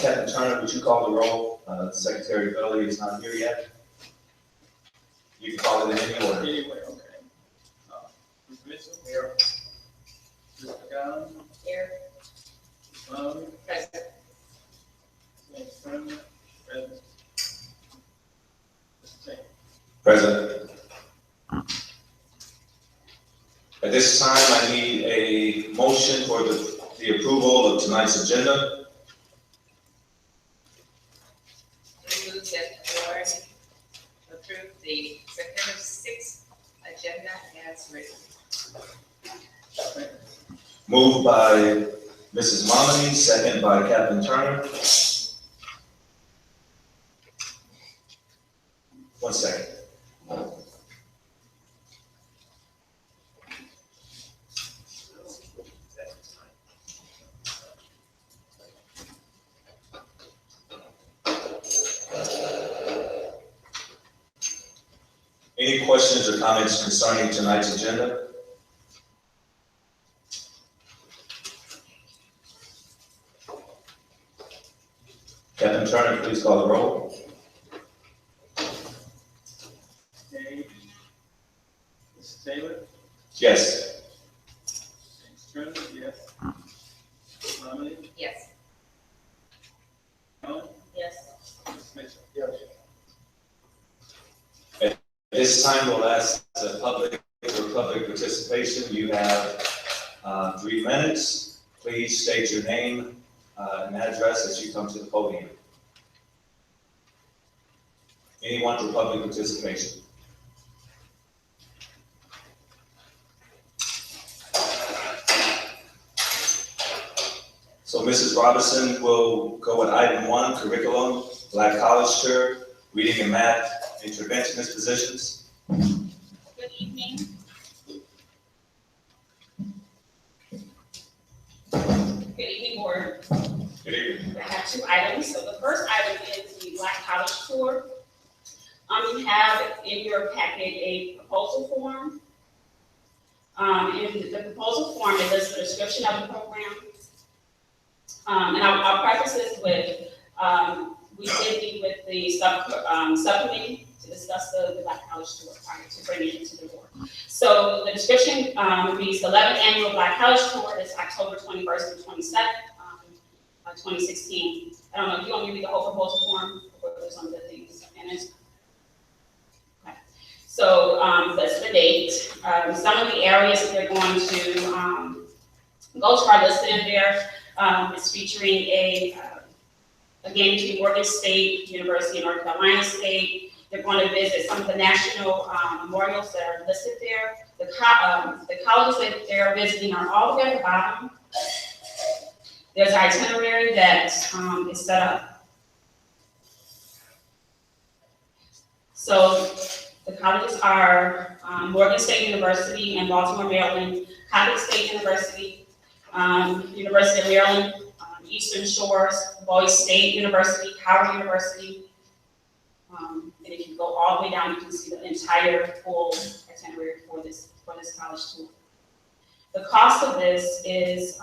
Captain Turner, would you call the roll? Secretary Belly is not here yet. You can call it in any order. Anyway, okay. Ms. Mitchell? Here. Mr. McGowan? Here. Ms. Mahoney? Present. Ms. Turner? Present. Mr. Tate? Present. At this time, I need a motion for the approval of tonight's agenda. I move that the board approve the September 6th agenda as written. Moved by Mrs. Momini, second by Captain Turner. 1 second. Any questions or comments concerning tonight's agenda? Captain Turner, please call the roll. Okay. Mr. Taylor? Yes. Ms. Turner? Yes. Ms. Mahoney? Yes. Mahoney? Yes. Ms. Mitchell? Yes. At this time, we'll ask the public for public participation. You have 3 minutes. Please state your name and address as you come to the podium. Anyone for public participation? So Mrs. Robinson will go with item 1, curriculum, Black College Tour, reading and math, interventionist positions. Good evening. Good evening, board. Good evening. I have 2 items. So the first item is the Black College Tour. You have in your packet a proposal form. In the proposal form, it lists the description of the program. And I'll preface this with, we did meet with the subcommittee to discuss the Black College Tour prior to bringing it to the board. So the description reads, the 11th Annual Black College Tour is October 21st through 22nd, 2016. I don't know, do you want me to read the whole proposal form or there's some of the things in it? Okay. So that's the date. Some of the areas that they're going to go to are listed in there. It's featuring a game between Morgan State, University of North Carolina State. They're going to visit some of the national memorials that are listed there. The colleges that they're visiting are all the way at the bottom. There's an itinerary that is set up. So the colleges are Morgan State University in Baltimore, Maryland, Coppin State University, University of Maryland, Eastern Shores, Bowie State University, Howard University. And if you go all the way down, you can see the entire full itinerary for this college tour. The cost of this is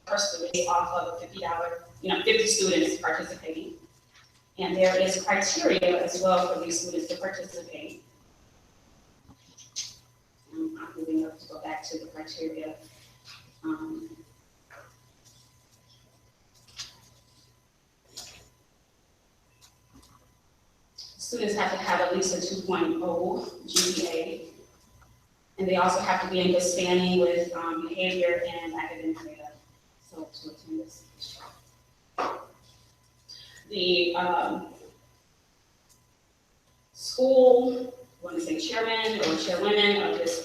per student off of a $50, 50 students participating. And there is criteria as well for these students to participate. I'm moving up to go back to the criteria. Students have to have at least a 2.0 GPA, and they also have to be in good standing with behavior and academic data. So to attend this trial. The school, I want to say chairman or chairwomen of this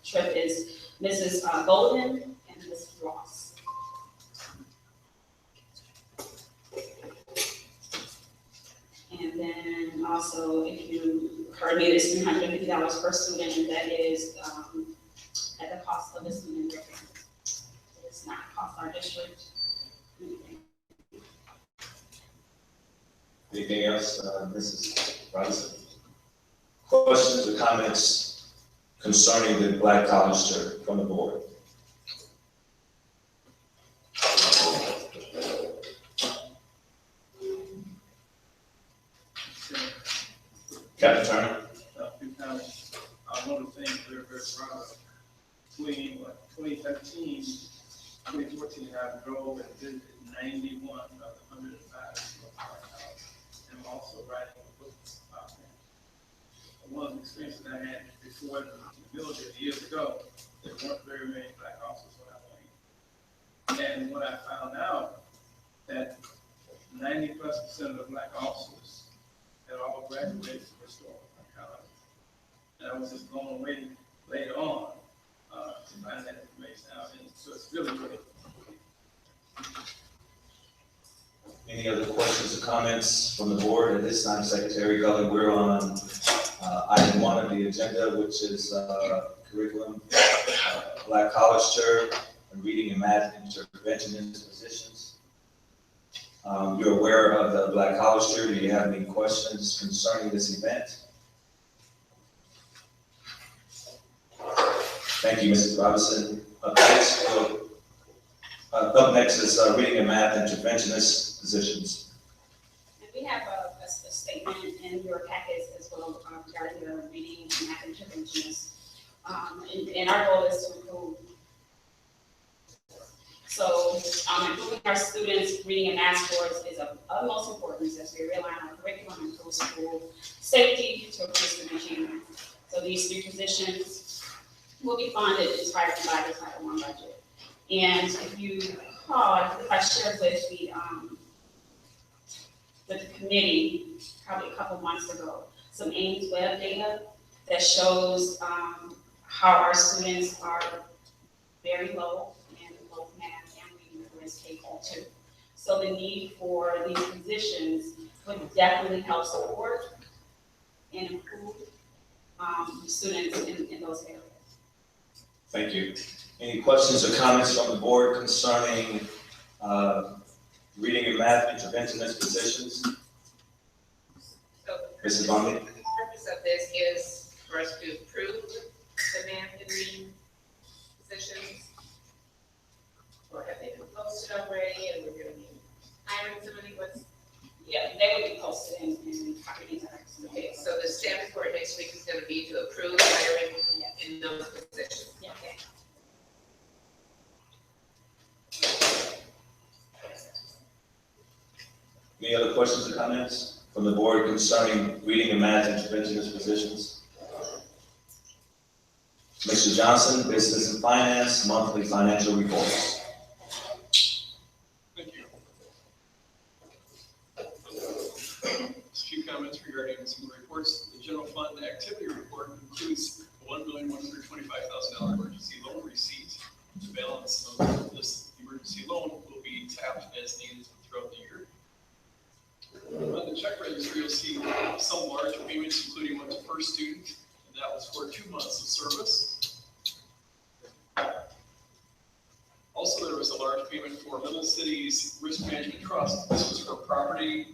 trip is Mrs. Golden and Mrs. Ross. And then also, if you heard me, it's $350 per student, and that is at the cost of the student. It's not cost our district. Anything else, Mrs. Robinson? Questions or comments concerning the Black College Tour from the board? Captain Turner? A few comments. One of the things we're very proud of, between 2013, 2014, I drove and visited 91 of the 105 courthouses. And I'm also writing a book about that. One of the experiences I had before the military years ago, there weren't very many black officers when I went. And when I found out that 90+% of the black officers had all graduated from historical college. And I was just blown away later on to find that information out. And so it's really, really. Any other questions or comments from the board? At this time, Secretary Gully, we're on item 1 of the agenda, which is curriculum, black college chair, and reading and math interventionist positions. You're aware of the black college chair. Do you have any questions concerning this event? Thank you, Mrs. Robinson. Up next is reading and math interventionist positions. And we have a statement in your packets as well regarding the reading and math interventionists. And our goal is to improve. So improving our students' reading and math scores is of utmost importance as we rely on curriculum and improve school safety to improve student achievement. So these 3 positions will be funded entirely by the Title I budget. And if you recall, I shared with the committee probably a couple months ago some Ames web data that shows how our students are very low in both math and reading for K-2. So the need for these positions would definitely help support and improve students in those areas. Thank you. Any questions or comments from the board concerning reading and math interventionist positions? So Mrs. Bundy? the purpose of this is for us to approve the math and reading positions. Or have they been posted already and we're gonna be hiring somebody? Yeah, they would be posted in property tax. Okay, so the staff report next week is gonna be to approve hiring in those positions. Yeah, okay. Any other questions or comments from the board concerning reading and math interventionist positions? Mr. Johnson, Business and Finance, monthly financial reports. Thank you. Just a few comments regarding some of the reports. The general fund activity report includes a $1,125,000 emergency loan receipt. The balance of this emergency loan will be tapped as needed throughout the year. On the check register, you'll see some large payments, including one to first student, and that was for 2 months of service. Also, there was a large payment for Little City's Risk Management Trust. This was for property,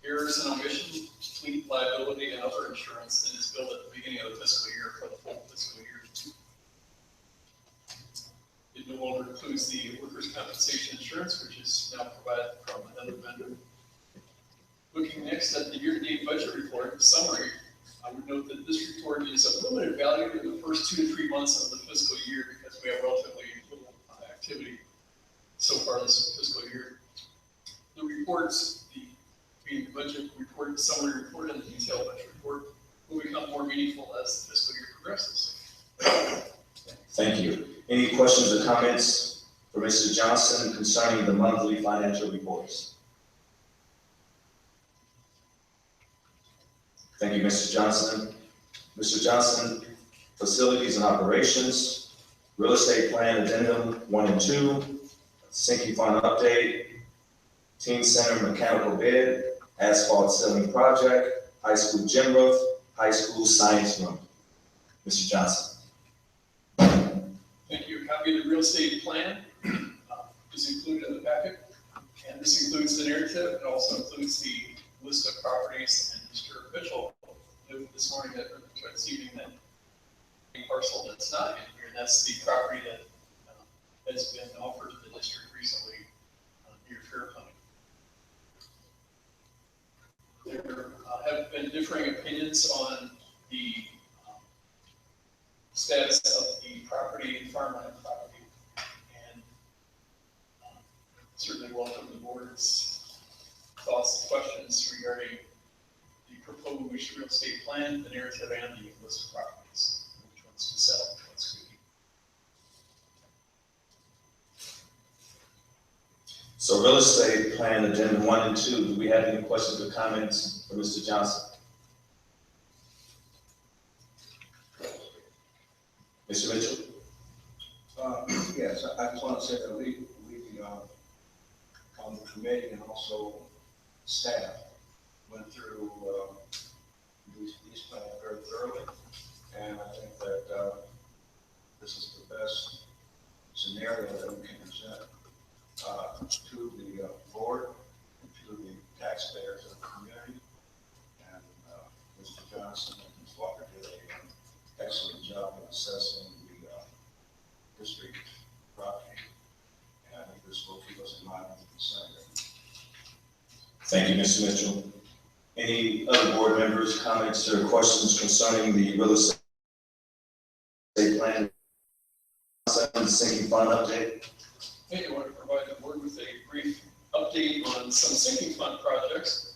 errors and omission, fleet liability, and other insurance, and is billed at the beginning of the fiscal year for the full fiscal year. It no longer includes the workers' compensation insurance, which is now provided from another vendor. Looking next at the year-to-date budget report summary, I would note that this report is of limited value in the first 2 to 3 months of the fiscal year because we have relatively little activity so far this fiscal year. The reports, the budget report, summary report, and the detailed budget report will become more meaningful as the fiscal year progresses. Thank you. Any questions or comments for Mr. Johnson concerning the monthly financial reports? Thank you, Mr. Johnson. Mr. Johnson, facilities and operations, real estate plan addendum 1 and 2, sinking fund update, teen center mechanical bid, asphalt ceiling project, high school gym roof, high school science room. Mr. Johnson. Thank you. A copy of the real estate plan is included in the packet, and this includes the narrative. It also includes the list of properties. And Mr. Mitchell noted this morning that, or this evening, that a parcel that's not in here, and that's the property that has been offered to the district recently near Fairfield. There have been differing opinions on the status of the property, farmland property, and certainly welcome the board's thoughts and questions regarding the proposed real estate plan, the narrative, and the list of properties, which ones to sell, which ones to keep. So real estate plan, agenda 1 and 2, do we have any questions or comments for Mr. Johnson? Mr. Mitchell? Yes, I just want to say that we on the committee and also staff went through these plans very thoroughly, and I think that this is the best scenario that we can present to the board and to the taxpayers of the community. And Mr. Johnson and Ms. Walker did an excellent job of assessing the district property. And I think this will keep us in line with the consent. Thank you, Mr. Mitchell. Any other board members, comments, or questions concerning the real estate plan? Sinking fund update? I want to provide the board with a brief update on some sinking fund projects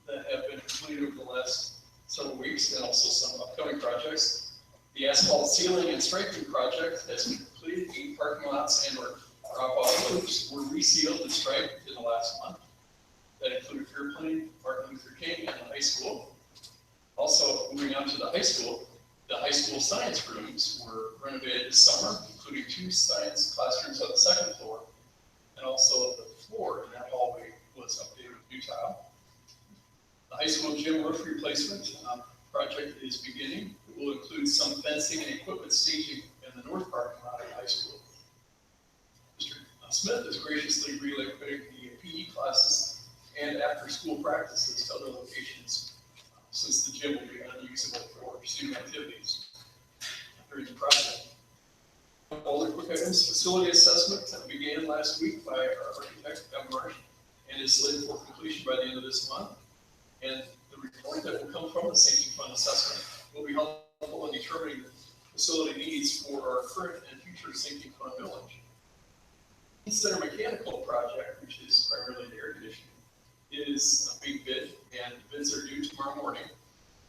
that have been completed over the last several weeks, and also some upcoming projects. The asphalt sealing and striping project has been completed. 8 parking lots and or drop-off roofs were resealed and striped in the last month. That included Fairplain, Martin Luther King, and the high school. Also, moving on to the high school science rooms were renovated this summer, including 2 science classrooms on the 2nd floor, and also the floor in that hallway was updated with new tile. The high school gym roof replacement project is beginning. It will include some fencing and equipment staging in the north parking lot of the high school. Mr. Smith is graciously relocating the PE classes and after-school practices to other locations, since the gym will be unusable for student activities during the project. All the quick items, facility assessment that began last week by our architect, Marsh, and is slated for completion by the end of this month. And the report that will come from the sinking fund assessment will be helpful in determining the facility needs for our current and future sinking fund village. The center mechanical project, which is primarily the air conditioning, is a big bid, and bids are due tomorrow morning.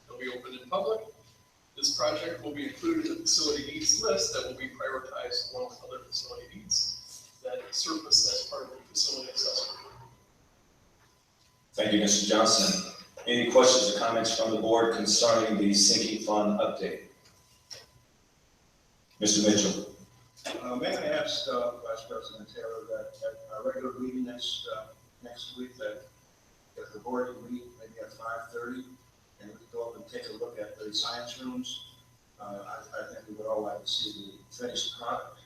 They'll be open in public. This project will be included in the facility needs list that will be prioritized along with other facility needs that surface as part of the facility assessment. Thank you, Mr. Johnson. Any questions or comments from the board concerning the sinking fund update? Mr. Mitchell. May I ask Vice President Taylor that at our regular meeting next week, that if the board can meet maybe at 5:30 and we can go up and take a look at the science rooms, I think we would all like to see the finished product,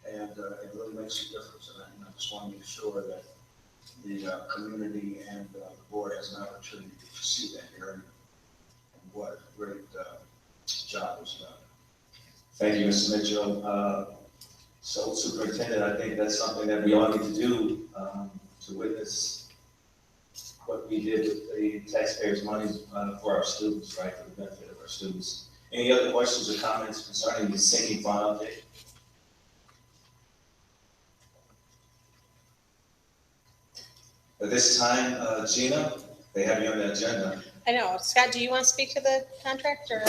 and it really makes a difference. And I just want to make sure that the community and the board has an opportunity to see that area and what a great job was done. Thank you, Mr. Mitchell. So Superintendent, I think that's something that we all need to do to witness what we did with the taxpayers' money for our students, right, for the benefit of our students. Any other questions or comments concerning the sinking fund update? At this time, Gina, they have you on the agenda. I know. Scott, do you want to speak to the contract or?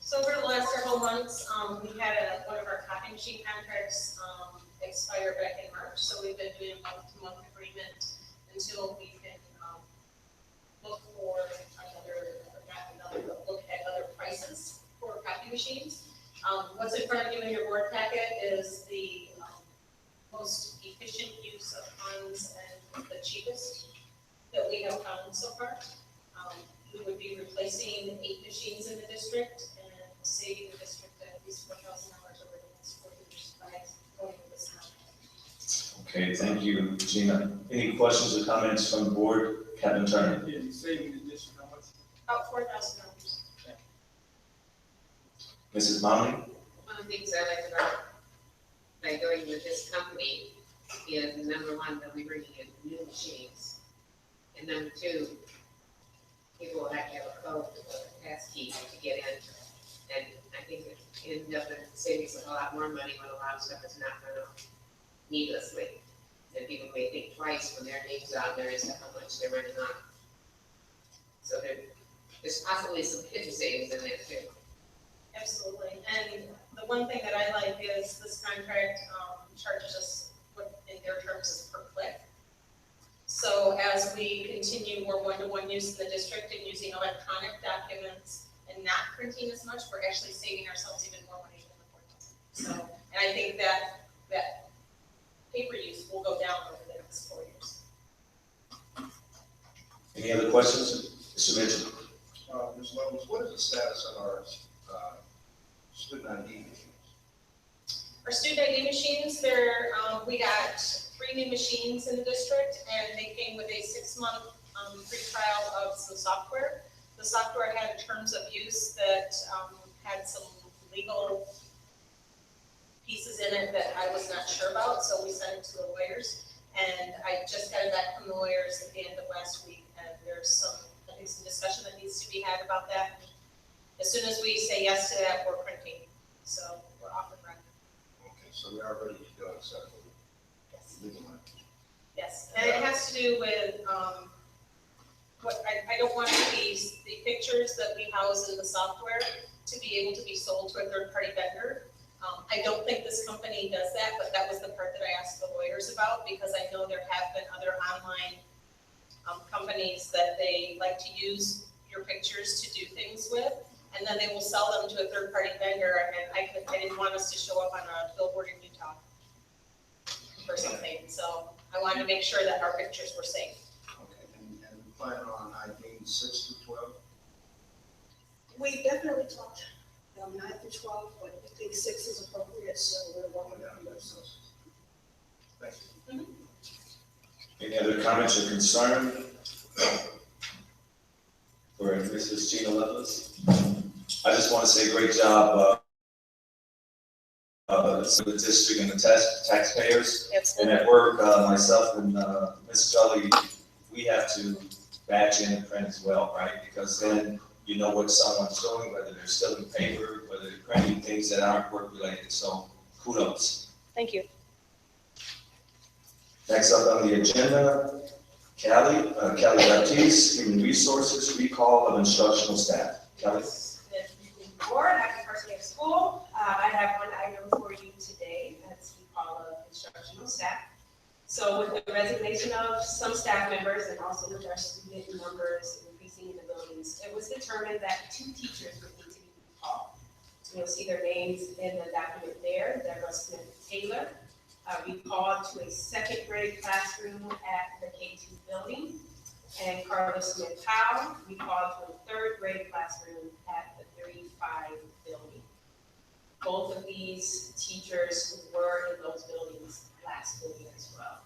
So over the last several months, we had one of our copy machine contracts expire back in March. So we've been doing a month-to-month agreement until we can look for another look at other prices for copy machines. What's in front of you in your board packet is the most efficient use of funds and the cheapest that we have found so far. We would be replacing 8 machines in the district and saving the district at least $4,000 over the next 4 years by going with this now. Okay, thank you, Gina. Any questions or comments from the board? Captain Turner. Yeah, you saving the district how much? About $4,000. Mrs. Momley? of the things I like about, by going with this company is, number one, they'll be bringing in new machines. And number two, people will have to have a code, a pass key to get in. And I think it ended up saving us a lot more money when a lot of stuff is not run off needlessly. And people may think twice when their name's out there as to how much they're running off. So there's possibly some hidden savings in there too. Absolutely, and the one thing that I like is this contract, charges us what in their terms is per click. So as we continue more one-to-one use in the district and using electronic documents and not printing as much, we're actually saving ourselves even more money than the courthouse. So, and I think that paper use will go down over the next 4 years. Any other questions? Mr. Mitchell? Ms. Lowe's, what is the status of our student ID machines? Our student ID machines, we got 3 new machines in the district, and they came with a 6-month free trial of some software. The software had terms of use that had some legal pieces in it that I was not sure about, so we sent it to the lawyers. And I just got it back from the lawyers at the end of last week, and there's I think some discussion that needs to be had about that. As soon as we say yes to that, we're printing, so we're off and running. Okay, so we are ready to go except for legal language. Yes, and it has to do with, what, I don't want the pictures that we house in the software to be able to be sold to a third-party vendor. I don't think this company does that, but that was the part that I asked the lawyers about, because I know there have been other online companies that they like to use your pictures to do things with, and then they will sell them to a third-party vendor, and I didn't want us to show up on a billboard in Utah or something, so I wanted to make sure that our pictures were safe. Okay, and we plan on IDing 6 through 12? We definitely talked 9 through 12, but I think 6 is appropriate, so we're walking down those. Thank you. Any other comments or concern for Mrs. Gina Lovelace? I just want to say great job to the district and the taxpayers. And at work, myself and Ms. Gully, we have to batch in and print as well, right? Because then you know what someone's doing, whether they're still in paper, whether they're printing things that aren't work related. So kudos. Thank you. Next up on the agenda, Kelly Baptiste, Human Resources, recall of instructional staff. Kelly? Board, happy first day of school. I have one item for you today. That's recall of instructional staff. So with the resignation of some staff members and also with our student numbers increasing in the buildings, it was determined that 2 teachers would need to be recalled. You'll see their names in the document there. Deborah Smith-Taylor, recalled to a 2nd grade classroom at the K2 building, and Carla Smith-Howe recalled to a 3rd grade classroom at the 3-5 building. Both of these teachers were in those buildings last school year as well.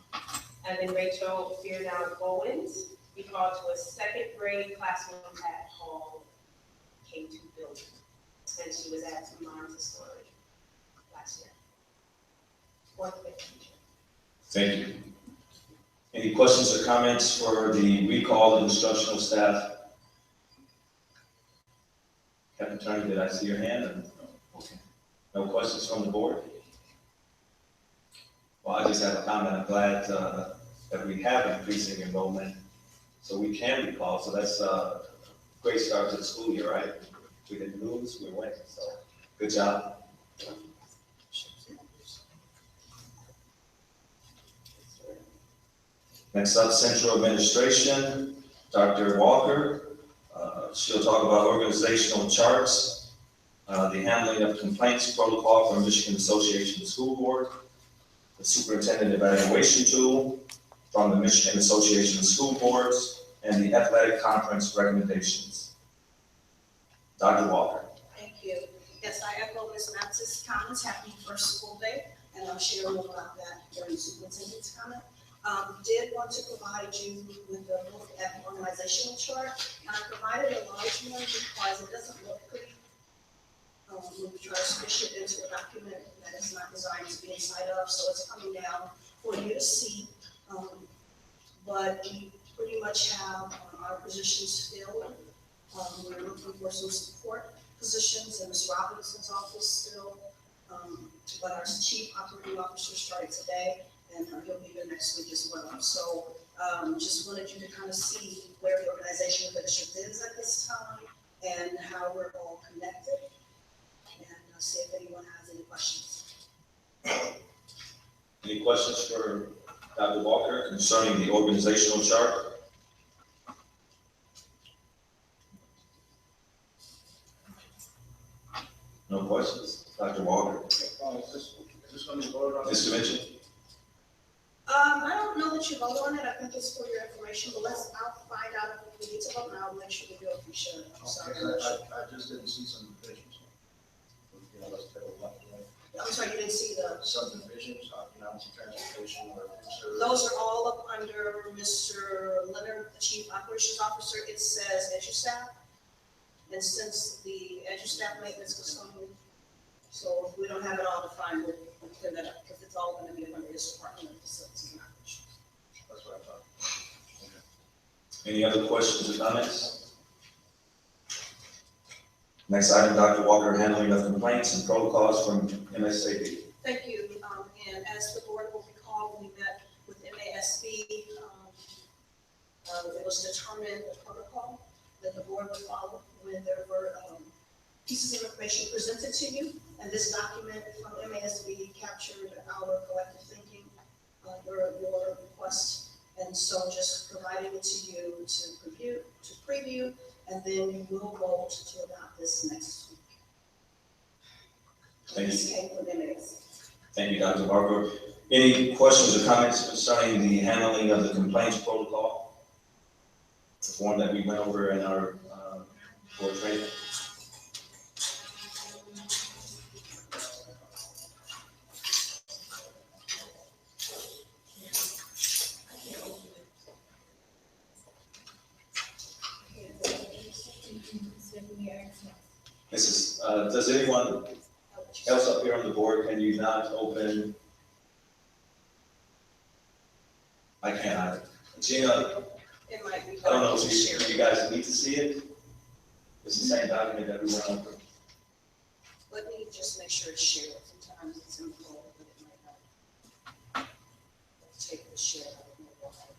And then Rachel Feardown Owens recalled to a 2nd grade classroom at Hall K2 building, and she was at Montessori last year. 4th grade teacher. Thank you. Any questions or comments for the recall of instructional staff? Captain Attorney, did I see your hand? Okay. No questions from the board? Well, I just have a comment. I'm glad that we have increasing enrollment, so we can recall. So that's a great start to the school year, right? We didn't lose, we win. So good job. Next up, Central Administration, Dr. Walker. She'll talk about organizational charts, the handling of complaints protocol from Michigan Association School Board, the superintendent evaluation tool from the Michigan Association of School Boards, and the athletic conference recommendations. Dr. Walker. Thank you. Yes, I echo Ms. Matz's comments. Happy first school day, and I'll share more about that during the superintendent's comment. Did want to provide you with a look at the organizational chart. And I provided a large one because it doesn't look pretty We try to squish it into a document that is not designed to be inside of, so it's coming down for you to see. But we pretty much have our positions filled. We're looking for some support positions in Ms. Robinson's office still. But our chief operating officer started today, and he'll be here next week as well. So just wanted you to kind of see where the organization of the district is at this time and how we're all connected. And see if anyone has any questions. Any questions for Dr. Walker concerning the organizational chart? No questions? Dr. Walker? Is this going to be voted on? Mr. Mitchell? I don't know that you vote on it. I think it's for your information, but I'll find out if we need to vote, and I'll make sure we do it for sure. I'm sorry. I just didn't see some divisions. You know, let's tell you what, I'm sorry, you didn't see the, subdivisions, you know, some transportation or. those are all up under Mr. Leonard, the Chief Operations Officer. It says EduStaff. And since the EduStaff maintenance custodian, so if we don't have it all defined, we'll clear that up, because it's all gonna be under his department of facilities and operations. That's what I thought. Any other questions or comments? Next item, Dr. Walker, handling of complaints and protocols from MSAB. Thank you, and as the board will recall, we met with MASB. It was determined the protocol that the board would follow when there were pieces of information presented to you. And this document from MASB captured our collective thinking, your request. And so just providing it to you to preview, and then you will vote to adopt this next week. Thank you. This came from MASB. Thank you, Dr. Walker. Any questions or comments concerning the handling of the complaints protocol? The form that we went over in our board training. Does anyone else up here on the board, can you not open? I can't either. Gina, It might be. I don't know if you guys need to see it. It's the same document that we went over. Let me just make sure it's shared. Sometimes it's in the folder, but it might not. Take the share out of the folder.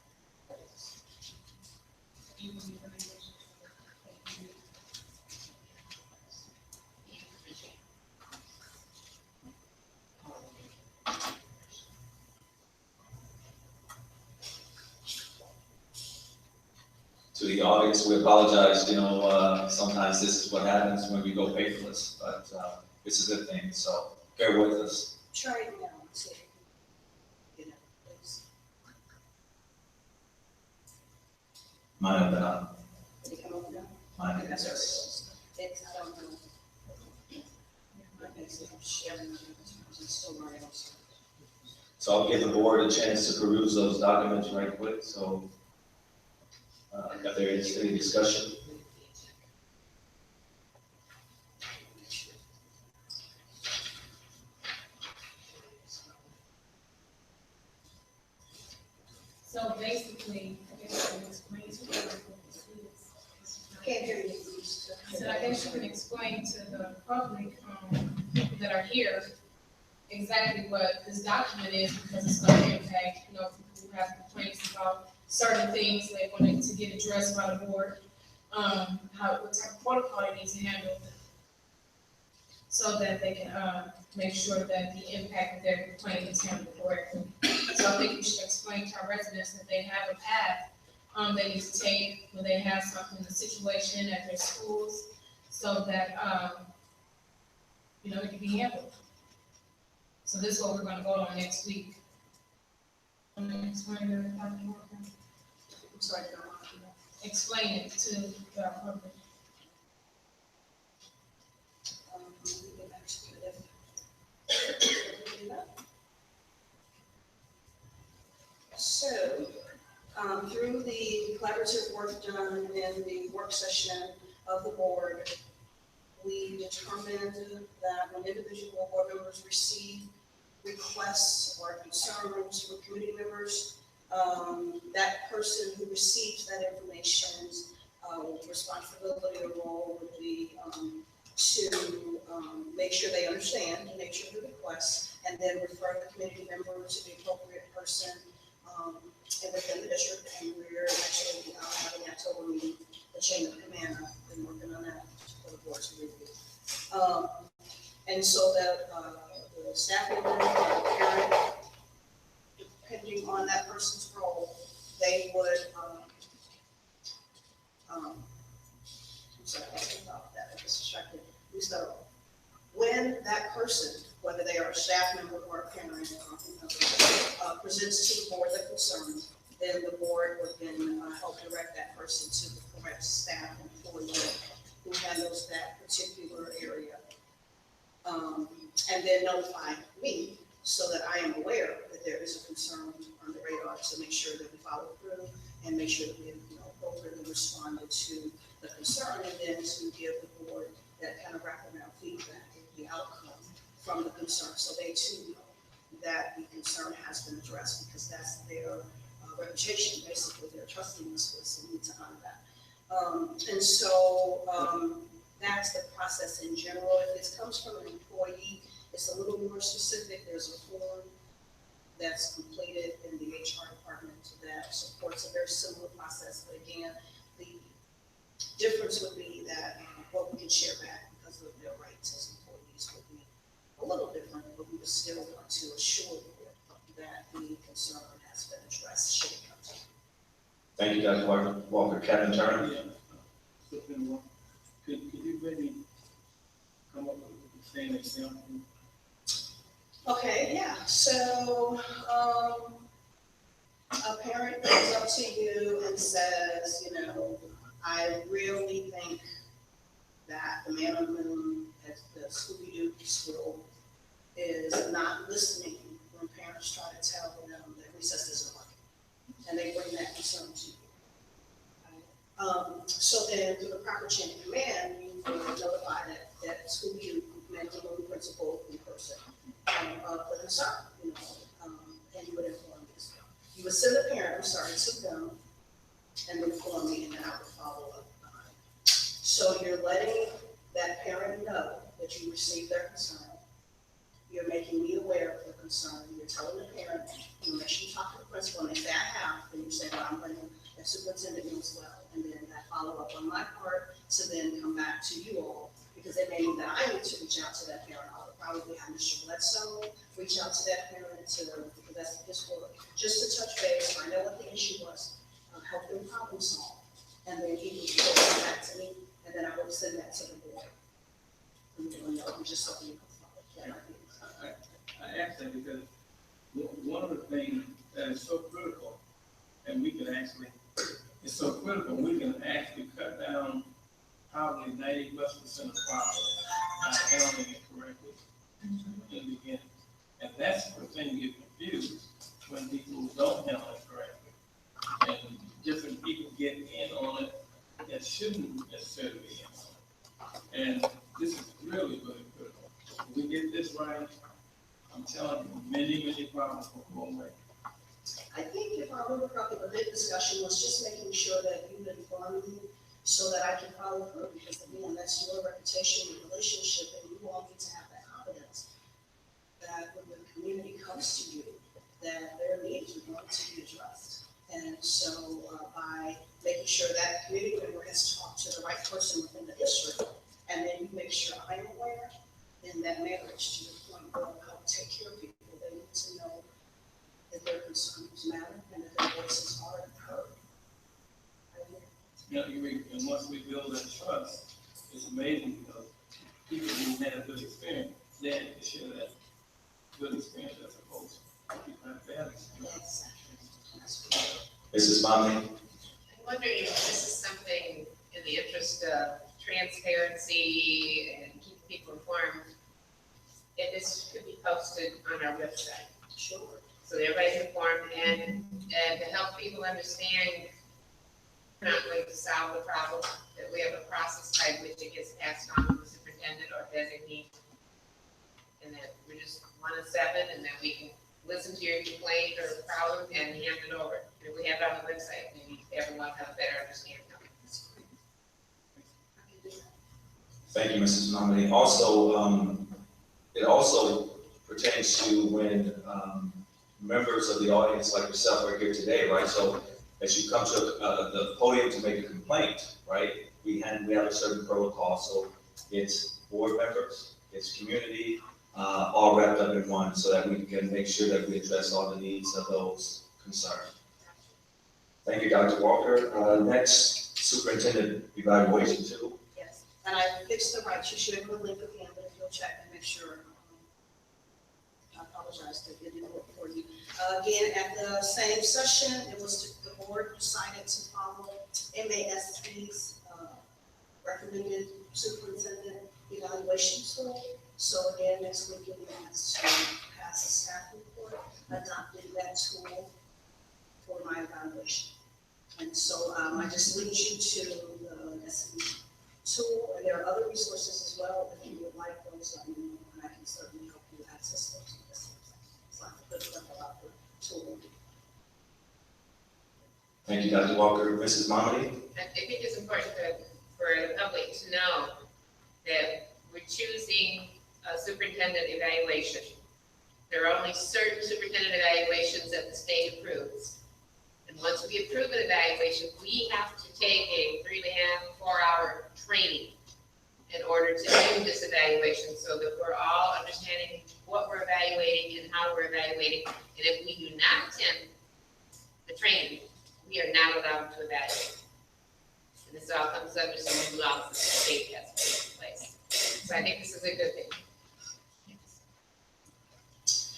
To the audience, we apologize, sometimes this is what happens when we go paperless, but it's a good thing, so bear with us. Try it now, see if you can get it, please. Mine have been on, Did it come up now? mine Okay, has, that's yes. right. It's, I don't know. Might make some sharing, it's still running. So I'll give the board a chance to peruse those documents right quick, so if there is any discussion. So basically, I guess you can explain to the Can't hear you, please. So I guess you can explain to the public, people that are here, exactly what this document is, because it's going to impact, people who have complaints about certain things they wanted to get addressed by the board, what type of protocol they need to handle, so that they can, make sure that the impact of their complaint is handled correctly. So I think we should explain to our residents that they have a path, they need to take when they have something, a situation at their schools, so that, it can be handled. So this is what we're gonna vote on next week. I'm gonna explain it, Dr. Walker. I'm sorry, no. Explain it to the public. Let me get back to it. So, through the collaborative work done in the work session of the board, we determined that when individual board members receive requests or concerns from committee members, that person who receives that information, responsibility or role would be to make sure they understand the nature of the request, and then refer the committee member to the appropriate person and within the district. And we're actually having that total meeting, the chain of command. I've been working on that for the board to review. And so that the staff member or the parent, depending on that person's role, they would, I'm sorry, I think about that, I was distracted. So when that person, whether they are a staff member or a parent, presents to the board the concern, then the board would then help direct that person to the correct staff employee who handles that particular area. And then notify me so that I am aware that there is a concern on the radar, to make sure that we follow through and make sure that we, appropriately responded to the concern, and then to give the board that kind of wraparound feedback, the outcome from the concern, so they too know that the concern has been addressed, because that's their reputation. Basically, they're trusting us with, so we need to honor that. And so that's the process in general. If this comes from an employee, it's a little more specific. There's a form that's completed in the HR department that supports a very similar process. But again, the difference would be that what we can share back because of their rights as employees would be a little different, but we would still want to assure the board that the concern has been addressed should it come to. Thank you, Dr. Walker. Kevin Turner? Yeah. So, could you maybe come up with the same example? Okay, yeah, so, a parent comes up to you and says, I really think that the man on the moon at the Scooby-Doo school is not listening when parents try to tell them that recess isn't working, and they bring that concern to you. So then, through the proper chain of command, you will notify that Scooby-Doo man on the moon principal in person of the concern, and you would inform me as well. You would send the parent, to them, and inform me, and then I would follow up. So you're letting that parent know that you received their concern. You're making me aware of the concern. You're telling the parent, make sure you talk to the principal, and they say I have, then you say, well, I'm letting the superintendent know as well. And then I follow up on my part to then come back to you all, because it may mean that I need to reach out to that parent. I would probably have Mr. Bledsoe reach out to that parent because that's his work, just to touch base, find out what the issue was, help them problem solve. And then he would go back to me, and then I would send that to the board. And I'm just hoping you can follow. I asked that because one of the things that is so critical, and we can actually, it's so critical, we can actually cut down probably 90+% of problems by handling it correctly in the beginning. And that's the thing you get confused when people don't handle it correctly. And different people get in on it that shouldn't necessarily be in on it. And this is really, really critical. If we get this right, I'm telling you, many problems will go away. I think if I remember correctly, the big discussion was just making sure that you've informed me so that I can follow through, because again, that's your reputation and relationship, and you all need to have that confidence that when the community comes to you, that their needs are going to be addressed. And so by making sure that community member has talked to the right person within the district, and then you make sure I'm aware, then that marriage, to your point, will help take care of people. They need to know that their concerns matter and that their voices are heard. And once we build that trust, it's amazing because people who have good experience, they have to share that good experience as opposed to people who have bad experience. Mrs. Momley? I'm wondering if this is something in the interest of transparency and keeping people informed, if this could be posted on our website. Sure. So everybody's informed, and to help people understand, we're not going to solve the problem, that we have a process by which it gets passed on to the superintendent listen to your complaint or problem and hand it over. If we have it on the website, maybe everyone have a better understanding of it. Thank you, Mrs. Nominee. Also, it also pertains to when members of the audience like yourself are here today, right? So as you come to the podium to make a complaint, right, we have a certain protocol. So it's board members, it's community, all wrapped up in one, so that we can make sure that we address all the needs of those concerned. Thank you, Dr. Walker. Next, superintendent evaluation 2. Yes, and I fixed the right, you should have a link again, but if you'll check and make sure. I apologize that it didn't work for you. Again, at the same session, it was the board decided to follow MASC's recommended superintendent evaluation tool. So again, next week you'll be asked to pass a staff report adopting that tool for my evaluation. And so I just linked you to the SE tool, and there are other resources as well. If you would like those, let me know, and I can certainly help you access those. It's not the good stuff about the tool. Thank you, Dr. Walker. Mrs. Momedy? I think it's important for the public to know that we're choosing a superintendent evaluation. There are only certain superintendent evaluations that the state approves. And once we approve an evaluation, we have to take a 3.5 to 4 hour training in order to do this evaluation, so that we're all understanding what we're evaluating and how we're evaluating. And if we do not attend the training, we are not allowed to evaluate. And this all comes under some new laws that the state has put in place. So I think this is a good thing.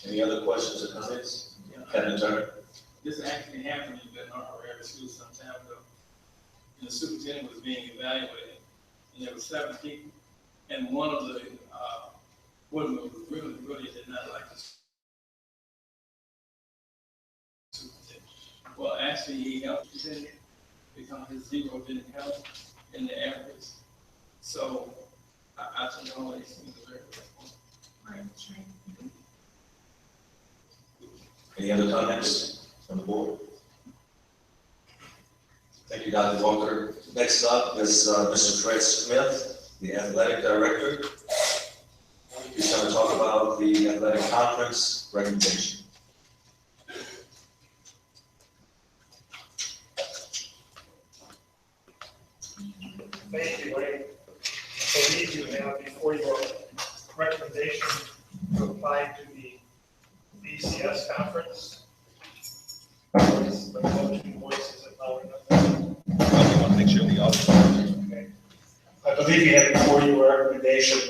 Any other questions or comments? Kevin Turner? This actually happened in our school some time ago. And the superintendent was being evaluated, and there were 7 people, and one of the board members really did not like the superintendent. Well, actually, he helped the superintendent because his 0 didn't help in the average. So I think all these things are very important. Right. Any other comments from the board? Thank you, Dr. Walker. Next up is Mr. Fred Smith, the athletic director. He's going to talk about the athletic conference recommendation. Thank you, Wayne. I believe you have before your recommendation to apply to the BCS conference. Voices and loud enough. I want to make sure the audience. Okay. I believe you have before you a recommendation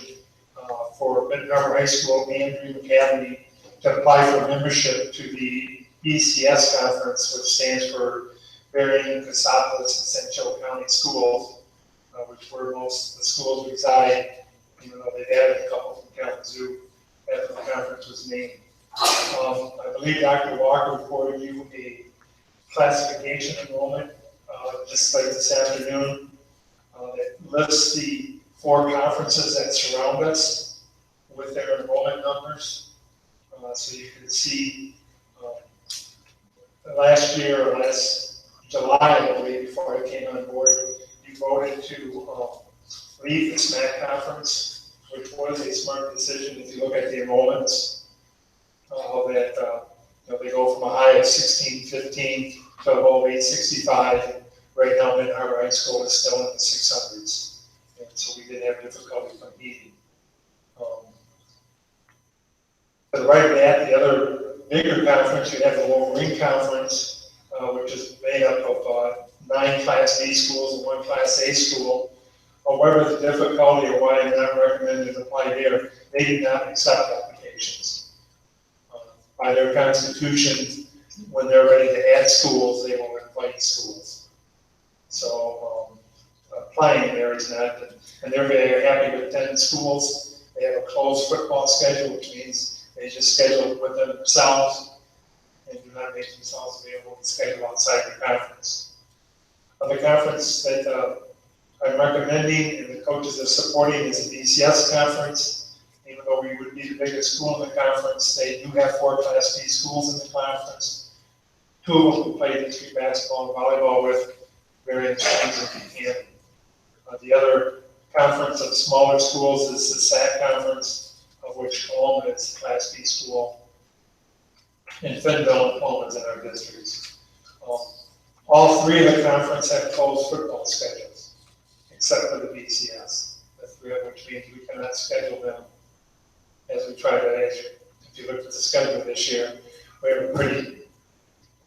for Benton Harbor High School and Dream Academy to apply for membership to the BCS conference, which stands for Berrien, Cassopolis, and Central County Schools, which where most of the schools reside, even though they've added a couple from Kalamazoo after the conference was named. I believe Dr. Walker reported you a classification enrollment just like this afternoon that lists the 4 conferences that surround us with their enrollment numbers. So you can see last year or last July, I believe, before I came on board, you voted to leave the SMAC conference, which was a smart decision if you look at the enrollments. That they go from a high of 1615 to above 865. Right now, Benton Harbor High School is still in the 600s, and so we did have difficulty from meeting. To the right of that, the other bigger conference, you have the Wolverine Conference, which is made up of 9 Class B schools and 1 Class A school. However, the difficulty or why I'm not recommending to apply there, they did not accept applications. By their constitution, when they're ready to add schools, they will invite schools. So applying there is not, and they're very happy with 10 schools. They have a closed football schedule, which means they just schedule it with themselves and do not make themselves available to schedule outside the conference. The conference that I'm recommending and the coaches are supporting is the BCS conference, even though we would be be the biggest school in the conference. They do have 4 Class B schools in the conference. 2 of them we played the 3 basketball and volleyball with, various things if you can. The other conference of smaller schools is the Sept conference, of which Palma is a Class B school. And Fenville and Palma is in our districts. All 3 of the conference have closed football schedules, except for the BCS. The 3 of which means we cannot schedule them as we try to, if you look at the schedule this year, we have a pretty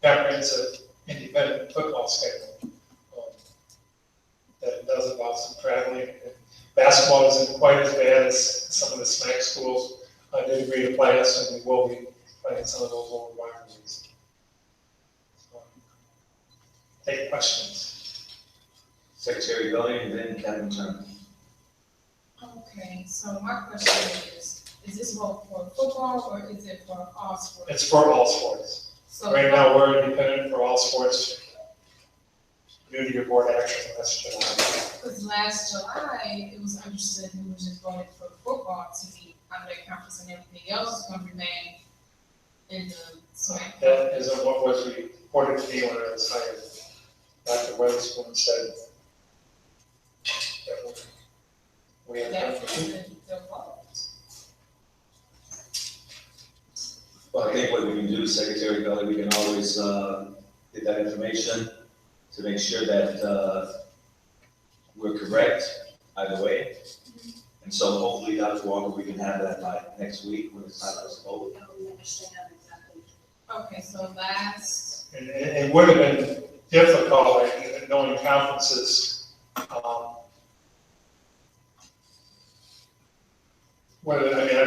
comprehensive independent football schedule that does involve some traveling. And basketball isn't quite as bad as some of the SMAC schools. I did agree to play us, and we will be playing some of those lower rivalries. Take questions. Secretary Belli and then Kevin Turner. Okay, so my question is this vote for football or is it for all sports? It's for all sports. So Right now, we're independent for all sports due to your board action last July. Because last July, it was understood we was just voting for football to be out of that conference and everything else is going to remain in the SMAC. That isn't what was reported to me when I was hired. Dr. Weatherspoon said that we have. That wasn't the vote. Well, I think what we can do, Secretary Belli, we can always get that information to make sure that we're correct either way. And so hopefully, Dr. Walker, we can have that by next week when it's time for us to vote. Okay, so last, And it would have been difficult, knowing conferences, I'd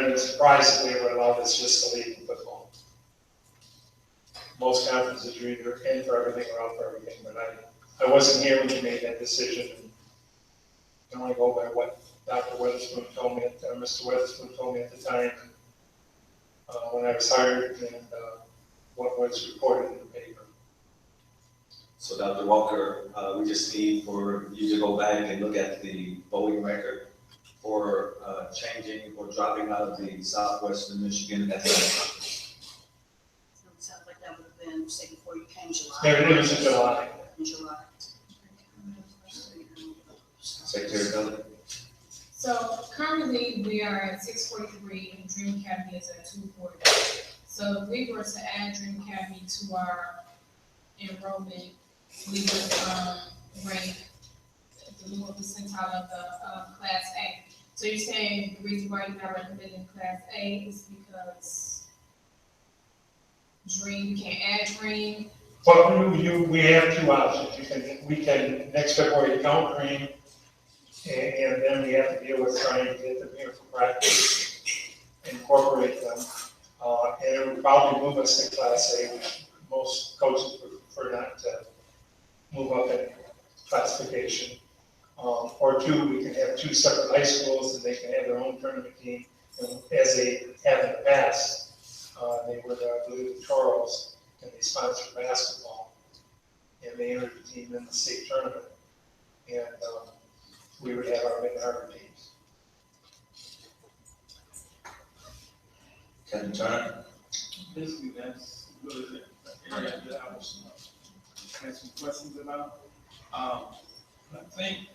be surprised if they would allow this just to leave in football. Most conferences are either in for everything or out for everything, but I wasn't here when you made that decision. And I can only go by what Dr. Weatherspoon told me, Mr. Weatherspoon told me at the time when I was hired, and what was reported in the paper. So Dr. Walker, we just need for you to go back and look at the voting record for changing or dropping out of the Southwestern Michigan. It sounds like that would have been, say, before you came July. Yeah, it was in July. In July. Secretary Belli. so currently we are at 643 and Dream Academy is at 240. So if we were to add Dream Academy to our enrollment, we would rank the lower percentile of the Class A. So you're saying the reason why you're not recommending Class A is because Dream, you can't add Dream? Well, we have 2 options. We can next February count Dream, and then we have to deal with trying to get them here for practice, incorporate them. And it would probably move us to Class A, which most coaches would prefer not to move up in classification. Or 2, we can have 2 separate high schools and they can have their own tournament team. And as they have in the past, they were, I believe, the Charles, and they sponsored basketball. And they entered the team in the state tournament. And we would have our mid-harbor teams. Kevin Turner. Basically, that's really the area that I was had some questions about. I think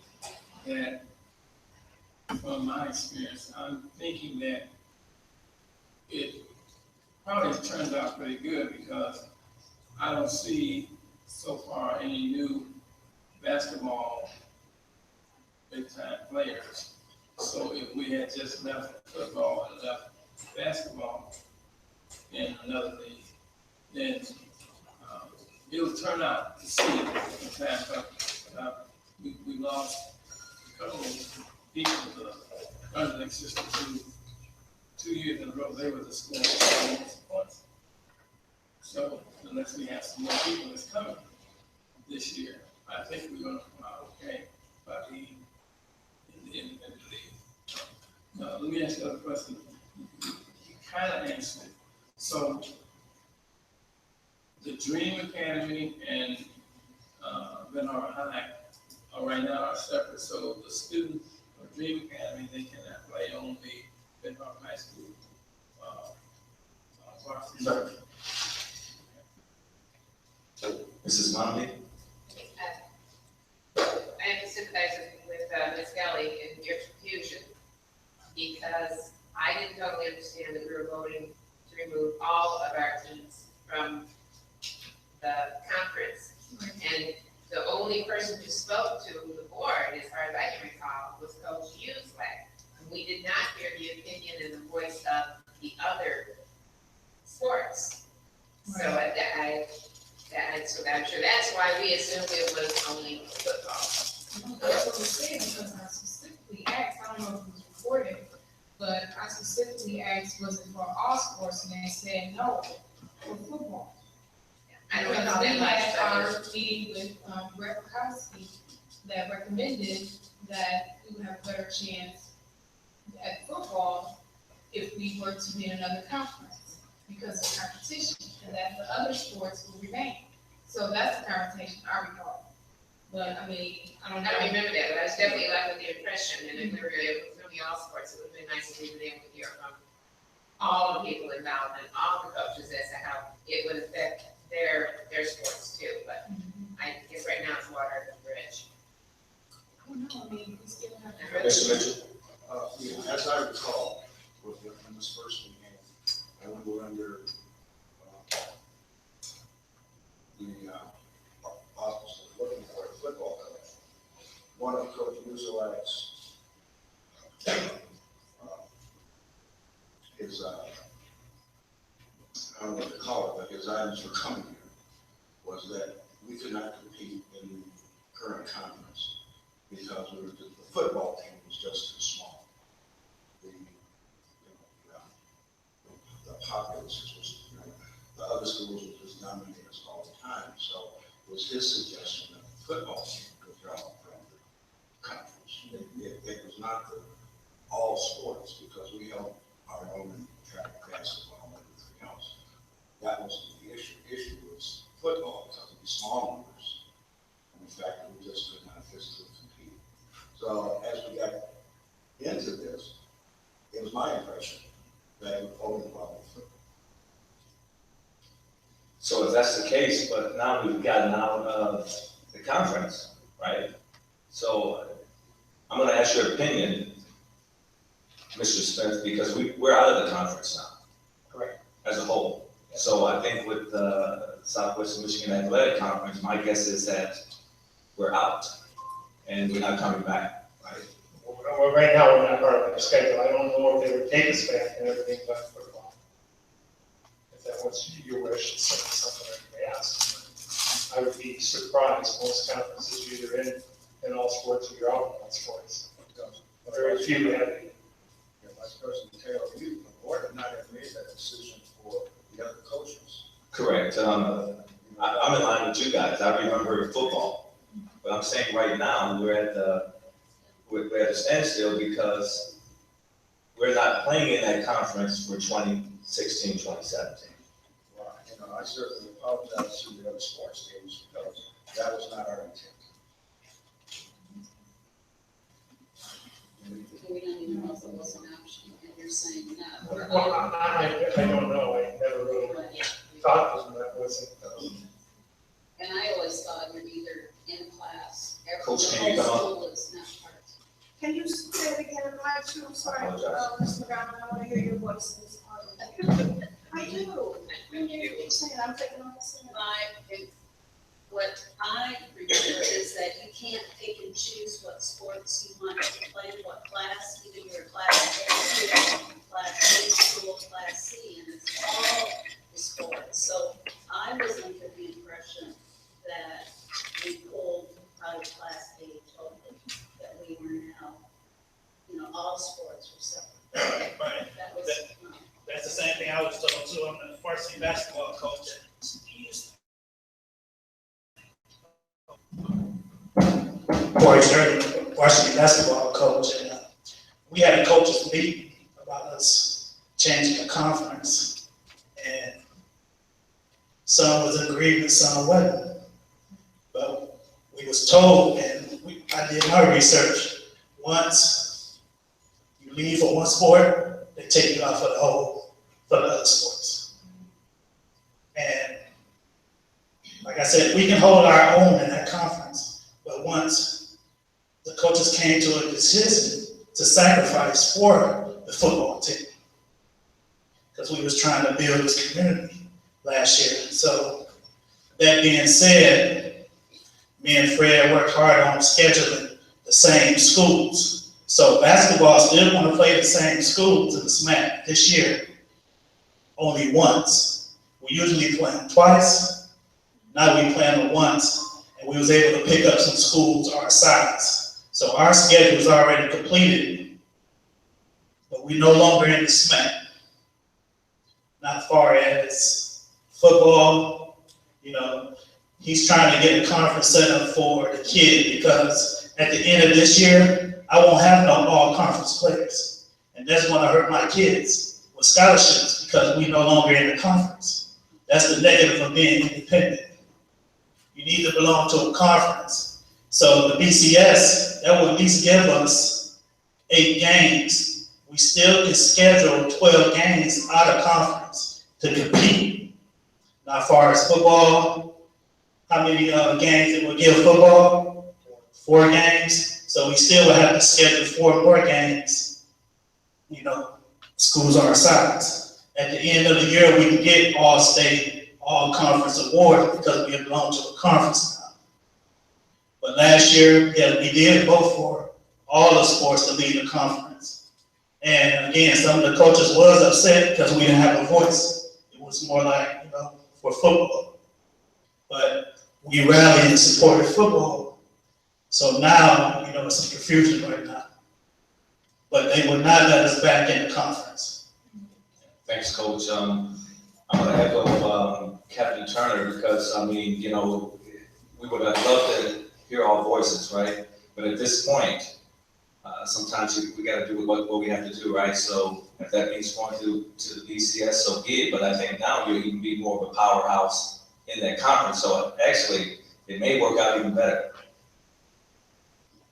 that from my experience, I'm thinking that it probably turns out pretty good because I don't see so far any new basketball big-time players. So if we had just left football and left basketball in another league, then it'll turn out to see in time. We lost a couple of people to the underling system 2 years in a row. They were the scoring points. So unless we have some more people that's coming this year, I think we're going to come out okay by being in the independent league. Now, let me ask you another question. You kind of answered it. So the Dream Academy and Ben Harbor High right now are separate. So the students of Dream Academy, they cannot play on the Ben Harbor High School Ms. Kelly in your confusion, because I didn't totally understand that we were voting to remove all of our teams from the conference. And the only person who spoke to the board, as far as I can recall, was Coach Uselak. We did not hear the opinion and the voice of the other sports. So so I'm sure that's why we assumed it was only football. That's what we're saying, because I specifically asked, I don't know if it was recorded, but I specifically asked, was it for all sports, and they said no, for football. I don't Because know we that had much, our meeting with, Brett Kowski that recommended that we would have a better chance at football if we were to be in another conference because of competition, and that the other sports will remain. So that's the conversation I recall. But I mean, I don't know. I don't remember that, but I was definitely left with the impression, and if we were it was gonna be all sports, it would have been nice if we were able to hear from all the people involved and all the coaches as to how it would affect their sports too, but I guess right now it's water under the bridge. I don't know, I mean, we still have. Mr. Mitchell? Yeah, as I recall, when this first began, and we were under the office of looking for a football coach. One of Coach Uselak's his I don't know what to call it, but his items for coming here was that we could not compete in the current conference because the football team was just too small. The populace was, the other schools were just dominating us all the time. So it was his suggestion that the football team withdraw from the conference. It was not the all sports because we held our own in track, basketball, and everything else. That wasn't the issue. The issue was football because of the small numbers and the fact that we just could not physically compete. So as we got into this, it was my impression that it would only involve football. So if that's the case, but now we've gotten out of the conference, right? So I'm gonna ask your opinion, Mr. Smith, because we're out of the conference now. Correct. As a whole. So I think with the Southwestern Michigan Athletic Conference, my guess is that we're out and we're not coming back, right? Well, right now, we're not part of the schedule. I don't know if they would take us back and everything but football. If that was your wish, something like they asked. I would be surprised. Most conferences, you're either in all sports or you're out in all sports. Very few have. Vice President Taylor, the board did not have made that decision for the other coaches. Correct. I'm in line with you guys. I remember football. But I'm saying right now, we're at a standstill because we're not playing in that conference for 2016, 2017. Well, I certainly apologize to the other sports teams because that was not our intent. We don't even know if it was an option, and you're saying no. Well, I don't know. I never really thought that wasn't. And I always thought you're either in class, Coach, the can you whole come up? school is not part. Can you say it again, Mike, too? I'm sorry, Apologize. Mr. Brown, I want to hear your voice in this part. I do. When you keep saying, I'm taking on this. What I remember is that you can't pick and choose what sports you want to play, what class, either you're a class A, class A school, class C, and it's all the sports. So I was under the impression that we pulled out of class A totally, that we were now, all sports were separate. Right. That was, That's the same thing I was told too. I'm the varsity basketball coach. Boys, varsity basketball coach, and we had a coaches meeting about us changing the conference, and some was in agreement, some wasn't. But we was told, and I did my research. Once you leave for one sport, they take you out for the other sports. And like I said, we can hold our own in that conference, but once the coaches came to a decision to sacrifice for the football team. Because we was trying to build this community last year. So that being said, me and Fred worked hard on scheduling the same schools. So basketball still want to play the same schools in the SMAC this year, only once. We usually play them twice. Now we play them once, and we was able to pick up some schools our size. So our schedule is already completed, but we no longer in the SMAC. Not far as football, you know, he's trying to get a conference set up for the kid because at the end of this year, I won't have no all-conference players. And that's going to hurt my kids with scholarships because we no longer in the conference. That's the negative of being independent. You need to belong to a conference. So the BCS, that will at least give us 8 games. We still can schedule 12 games out of conference to compete. Now, as far as football, how many games it will give football? 4 games. So we still will have to schedule 4 more games. You know, schools our size. At the end of the year, we can get all-state, all-conference awards because we belong to a conference now. But last year, yeah, we did vote for all the sports to lead the conference. And again, some of the coaches was upset because we didn't have a voice. It was more like, you know, for football. But we rallied and supported football. So now, you know, there's some confusion right now. But they would not let us back in the conference. Thanks, Coach. I'm going to echo Captain Turner because, I mean, you know, we would have loved to hear all voices, right? But at this point, sometimes we got to do what we have to do, right? So if that means going to the BCS, so be it. But I think now you'll even be more of a powerhouse in that conference. So actually, it may work out even better.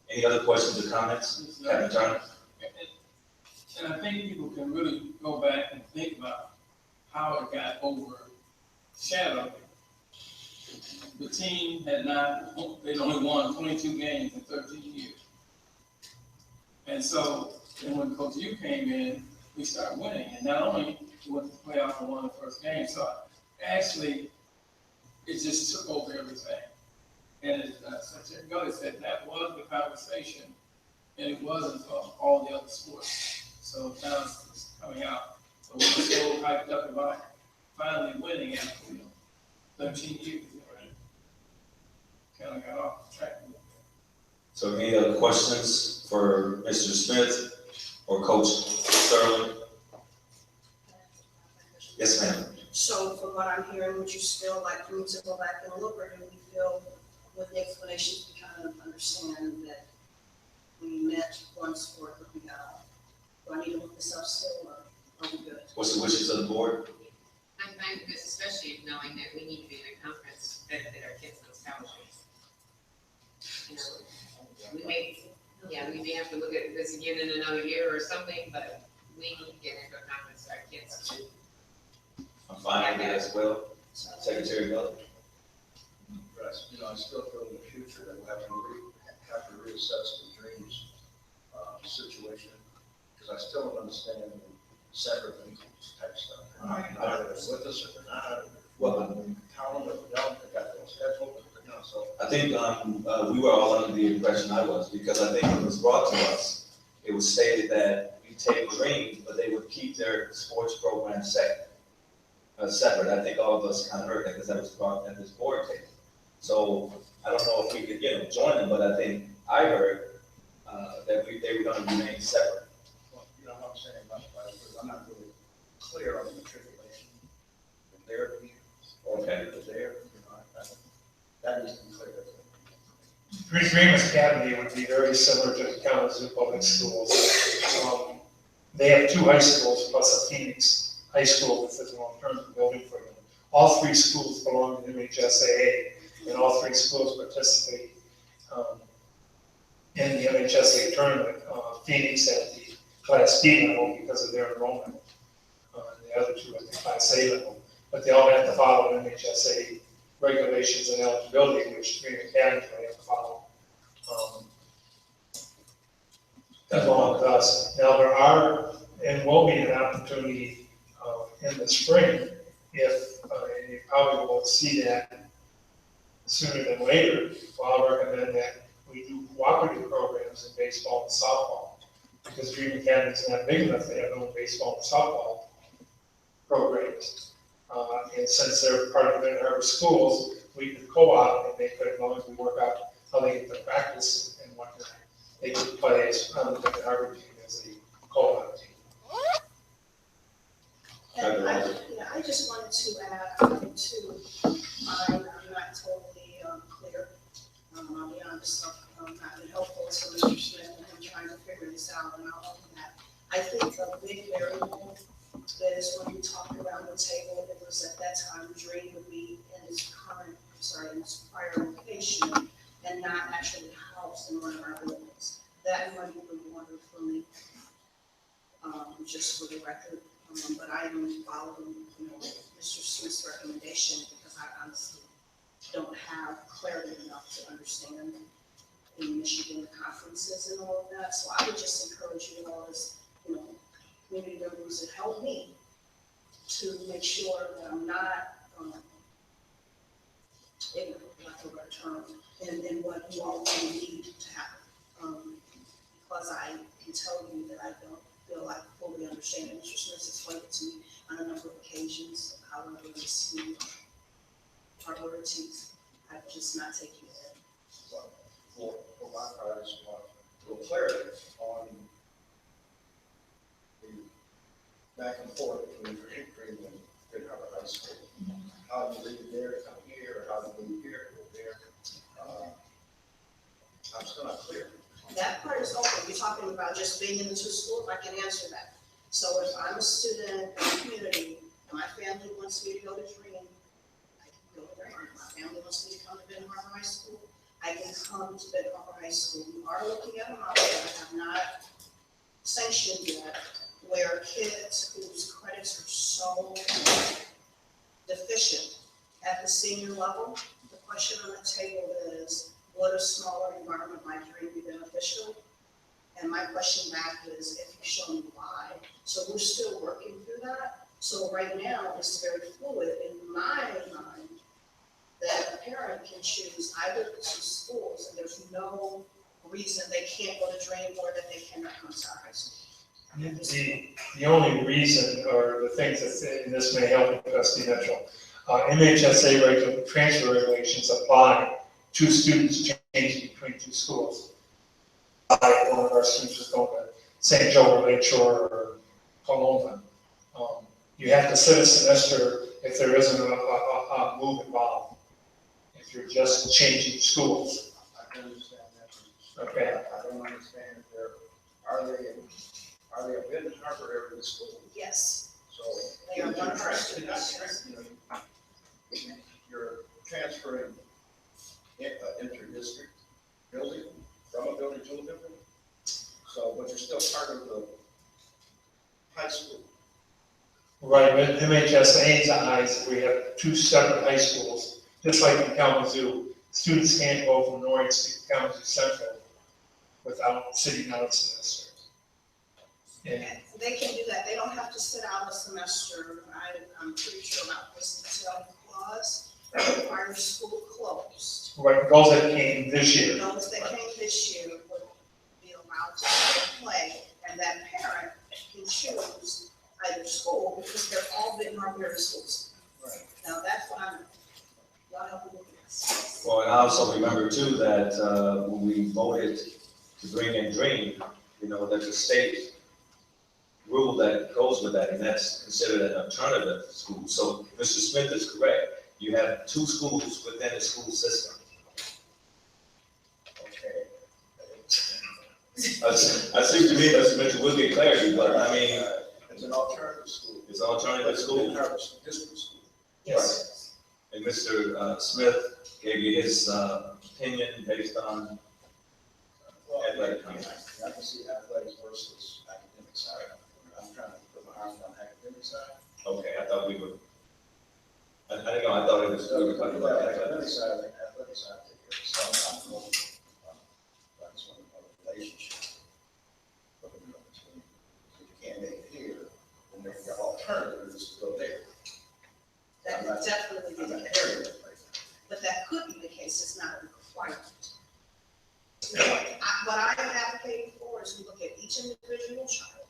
Any other questions or comments, Captain Turner? And I think people can really go back and think about how it got overshadowed. The team had they'd only won 22 games in 13 years. And so, then when Coach U came in, we started winning. And not only we went to the playoff and won the first game, so actually, it just took over everything. And Secretary Gully said that was the conversation, and it wasn't for all the other sports. So now it's coming out. So we're so hyped up about finally winning after 13 years. Kind of got off track. So any other questions for Mr. Smith or Coach Sterling? Yes, ma'am. So from what I'm hearing, would you still like for me to go back and look, or do we feel with the explanations we kind of understand that we met one sport that we got off? Do I need to look this up still, or are we good? What's the wishes of the board? I'm fine with this, especially knowing that we need to be in a conference to benefit our kids on scholarships. You know, we may have to look at this again in another year or something, but we need to get into a conference for our kids. I'm fine with that as well. Secretary Gully? Right, you know, I still feel in the future that we'll have to reassess the dreams situation, because I still don't understand the separate income type stuff. Either they're with us or they're not. Well, how long have they got their schedule? You know, so. I think we were all under the impression I was, because I think when it was brought to us, it was stated that we take Dream, but they would keep their sports program separate. I think all of us kind of heard that because that was brought at this board table. So I don't know if we could, join them, but I think I heard that they were going to remain separate. Well, you know what I'm saying about that, because I'm not really clear on the matriculation, the therapy, or the there, that needs to be clear. Dream Academy would be very similar to Kalamazoo Public Schools. They have 2 high schools plus a Phoenix high school with an alternative building for them. All 3 schools belong to MHSAA, and all 3 schools participate in the MHSAA tournament. Phoenix at the Class B level because of their enrollment. The other 2 at the Class A level. But they all have to follow MHSAA regulations and eligibility, which Dream Academy will have to follow. along with us. Now, there are, and will be an opportunity in the spring, if, and you probably won't see that sooner than later, well, I'll recommend that we do cooperative programs in baseball and softball, because Dream Academy is not big enough to have their own baseball and softball programs. And since they're part of the Harbor schools, we could co-op and they could, as long as we work out how they get to practice and whatnot, they could play on the Harbor team as a co-op team. And I just wanted to add too, I'm not totally clear. I'll be honest, not been helpful to Mr. Smith and him trying to figure this out, and I'll open that. I think a big variable is when we talked around the table, it was at that time Dream would be in his prior location and not actually housed in one of our buildings. That money would be wonderfully, just for the record, but I am following, Mr. Smith's recommendation because I honestly don't have clarity enough to understand in Michigan conferences and all of that. So I would just encourage you all as, community members that help me to make sure that I'm not, ignorant, like the right term, in what you all really need to happen. Because I can tell you that I don't feel like fully understanding. Mr. Smith explained it to me on a number of occasions, however, I see priorities. I'm just not taking it in. Well, for my part, I just want a little clarity on the back and forth between Dream and Good Harbor High School. How do you leave there to come here, or how do you leave here to go there? I'm still not clear. That part is open. You're talking about just being in the two schools, I can answer that. So if I'm a student in the community and my family wants me to go to Dream, I can go there. If my family wants me to come to Ben Harbor High School, I can come to Ben Harbor High School. We are looking at a model that I have not sanctioned yet, where kids whose credits are so deficient at the senior level, the question on the table is, would a smaller environment like Dream be beneficial? And my question back is, if you show me why. So we're still working through that. So right now, it's very fluid in my mind that a parent can choose either of the two schools, and there's no reason they can't go to Dream or that they cannot come to our high school. The only reason, or the things that, and this may help with trustee Mitchell, MHSA transfer regulations apply to students changing between two schools. One of our students was going to St. Joe or Lakeshore or Paloma. You have to sit a semester if there isn't a move involved. If you're just changing schools. I can understand that. Okay. I don't understand if are they a Ben Harbor area school? Yes. So They are one of our students. You're transferring inter-district building from a building to a building. So, but you're still part of the high school. Right, but MHSA's eyes, we have two separate high schools, just like in Kalamazoo. Students can't go from Norwich to Kalamazoo Central without sitting out a semester. And They can do that. They don't have to sit out a semester. I'm pretty sure about this detail clause. Our school closed. right, those that came this year. Those that came this year would be allowed to play, and that parent can choose either school, because they're all big Marbury schools. Right. Now, that's what y'all help me with this. Well, and I also remember too that when we voted to bring in Dream, there's a state rule that goes with that, and that's considered an alternative school. So Mr. Smith is correct. You have two schools within the school system. Okay. I see what you mean, Mr. Mitchell, we'll get clarity, but I mean, It's an alternative school. it's an alternative school. Ben Harbor district school. Yes. And Mr. Smith gave you his opinion based on Well, athletic I can see athletics versus academic side. I'm trying to put my arms on the academic side. Okay, I thought we were, I don't know, I thought it was, we were talking about Athletic athletics. side, athletic side, take care of some. I just want to know the relationship. each individual child.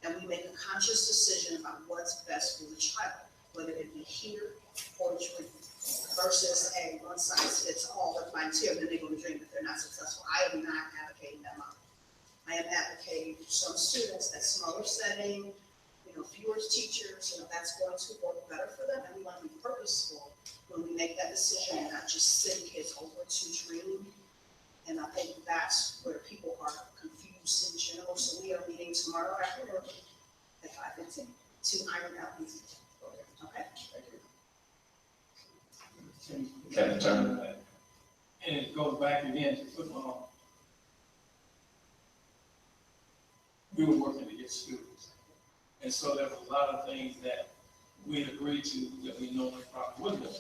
And we make a conscious decision about what's best for the child, whether it be here or dream, versus a one size fits all, if mine's here, then they're gonna dream if they're not successful. I am not advocating that model. I am advocating for some students, that smaller setting, fewer teachers, that's going to work better for them, and we want to be purposeful when we make that decision and not just send kids over to dream. And I think that's where people are confused in general. So we are meeting tomorrow afternoon at 5:15 to iron out these details. Okay? Captain Turner. And it goes back again to football. We were working to get students. And so there were a lot of things that we agreed to that we normally probably wouldn't have.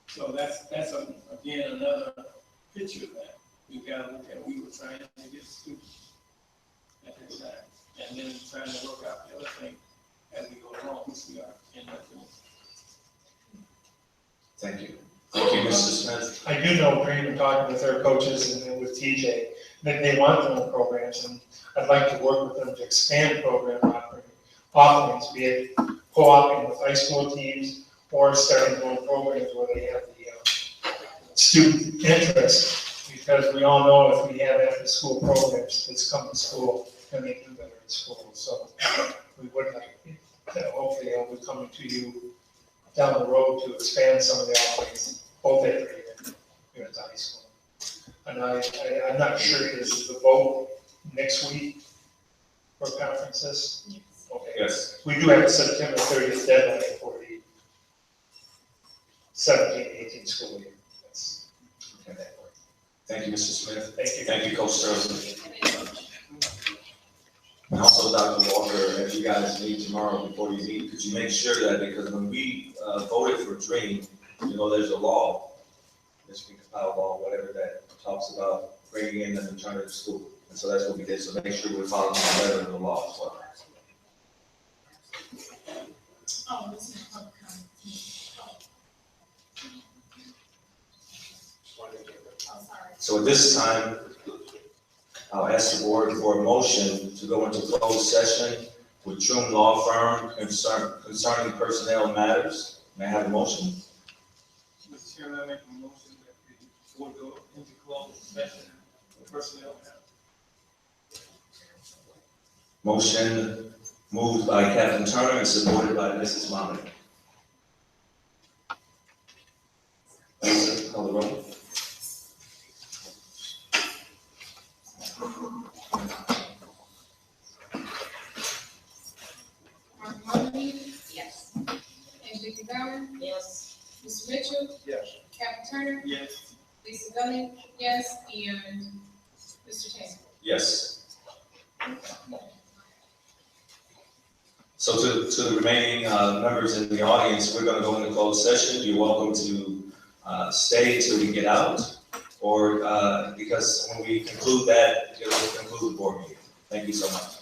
So that's again, another picture of that. We got to look at, we were trying to get students at this time. And then trying to work out the other thing as we go along, which we are in that doing. Thank you. Thank you, Mr. Smith. I do know Dream and talking with their coaches and then with TJ, that they want their own programs, and I'd like to work with them to expand program offerings, be it co-oping with high school teams or starting their own programs where they have the student interest, because we all know if we have after-school programs, kids come to school and they do better in school. So we would like, hopefully I'll be coming to you down the road to expand some of the offerings, both at Dream and here at the high school. And I'm not sure, is the vote next week for conferences? Yes. Okay. Yes. We do have a September 30th deadline for the 17-18 school year. That's, Okay. Thank you, Mr. Smith. thank you. Thank you, Coach Sterling. And also, Dr. Walker, if you guys meet tomorrow before you leave, could you make sure that, because when we voted for DREAM, there's a law, Michigan compiled law, whatever, that talks about bringing in and returning to school. And so that's what we did, so make sure we're following the letter of the law as well. Oh, this is public comment. Oh, sorry. So at this time, I'll ask the board for a motion to go into closed session with Troom Law Firm concerning personnel matters. May I have a motion? Mr. Chairman, I make a motion that the board go into closed session for personnel matters. Motion moved by Captain Turner and supported by Mrs. Monahan. Lisa, call the roll. Mark Marley, Yes. Angelica Bauer, Yes. Mr. Mitchell, Yes. Captain Turner, Yes. Lisa Gunning, yes, and Mr. Taylor. Yes. So to the remaining members in the audience, we're going to go into closed session. You're welcome to stay until we get out, or because when we conclude that, it'll conclude the board meeting. Thank you so much.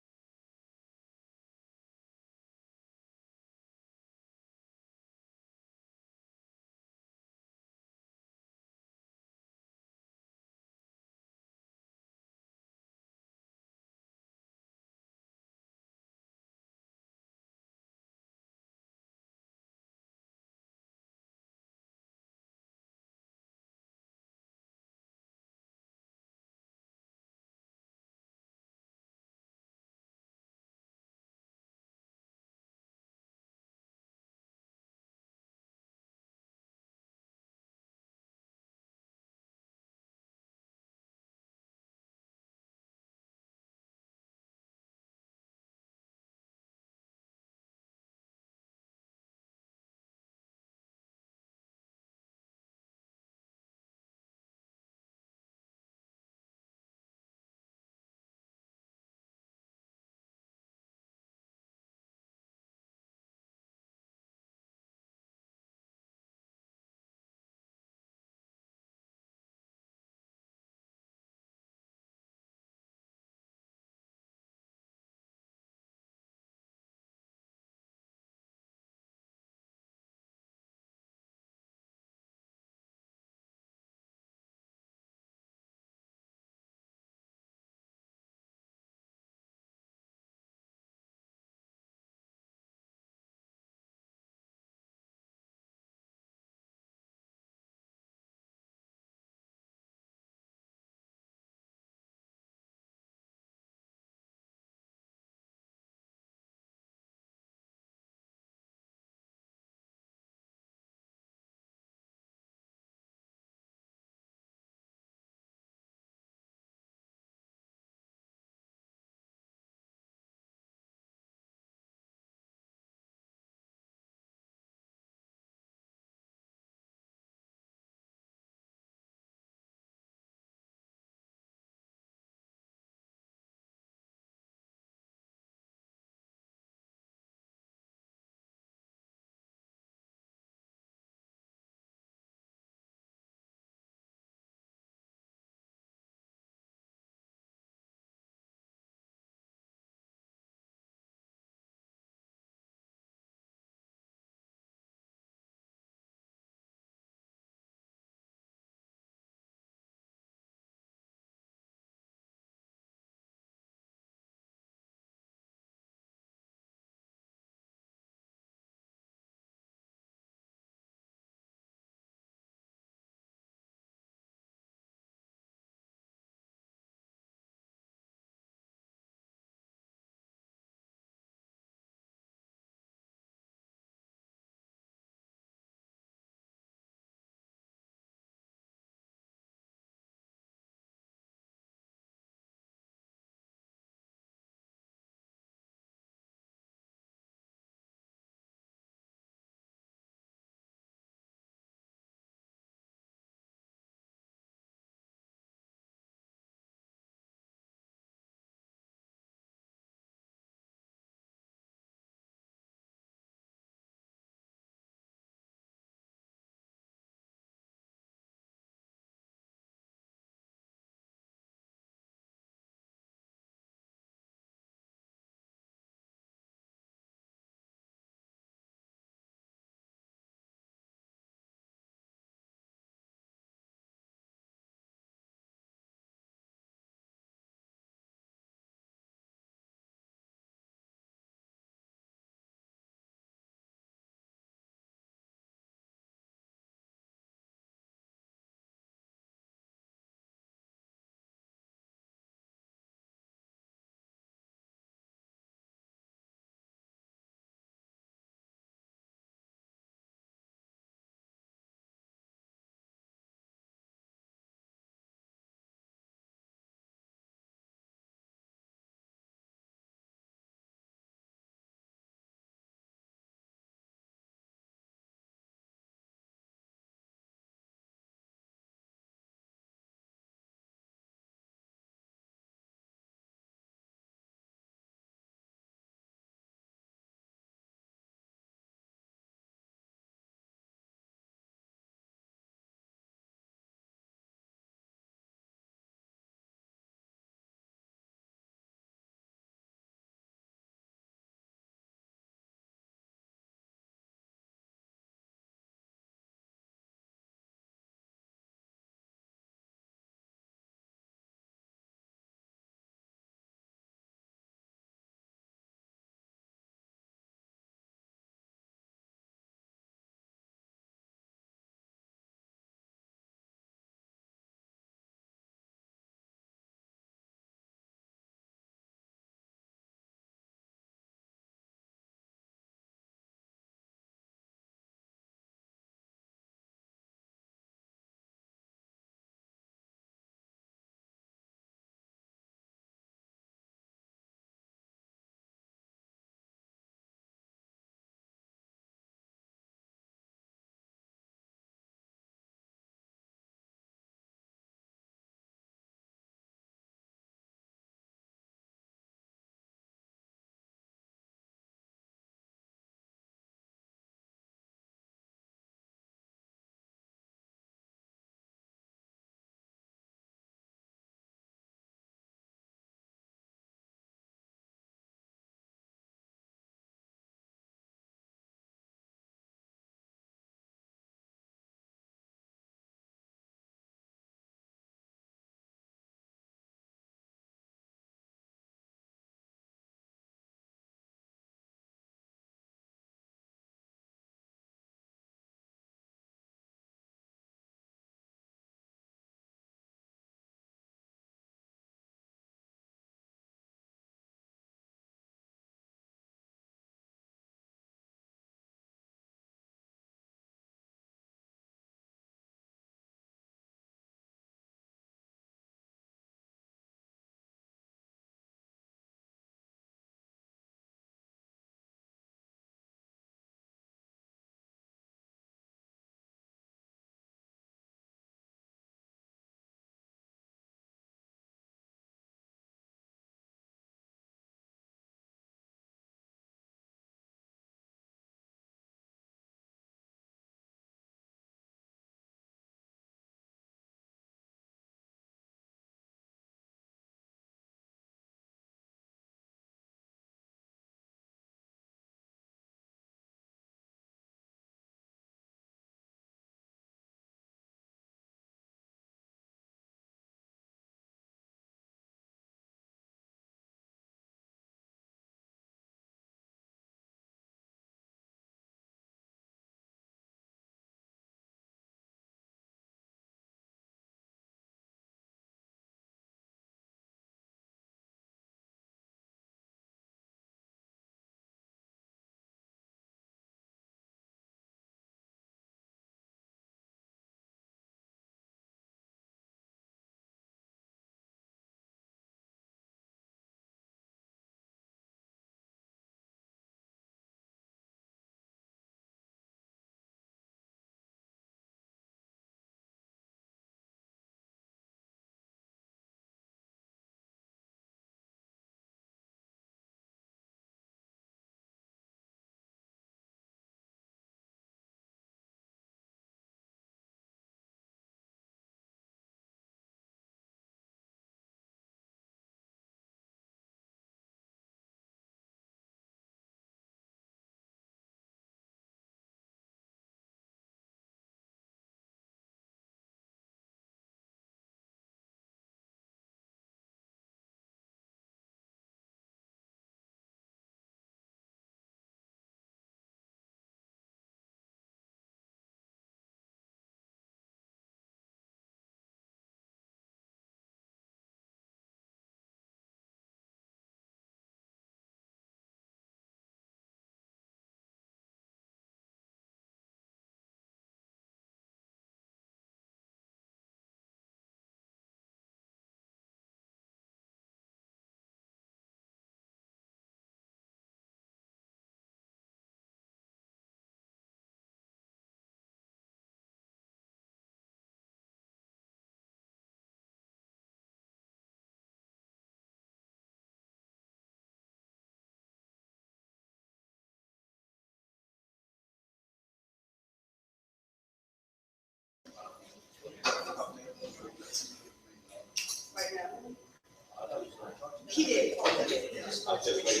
He did, oh, he did. Yeah, I'll just wait.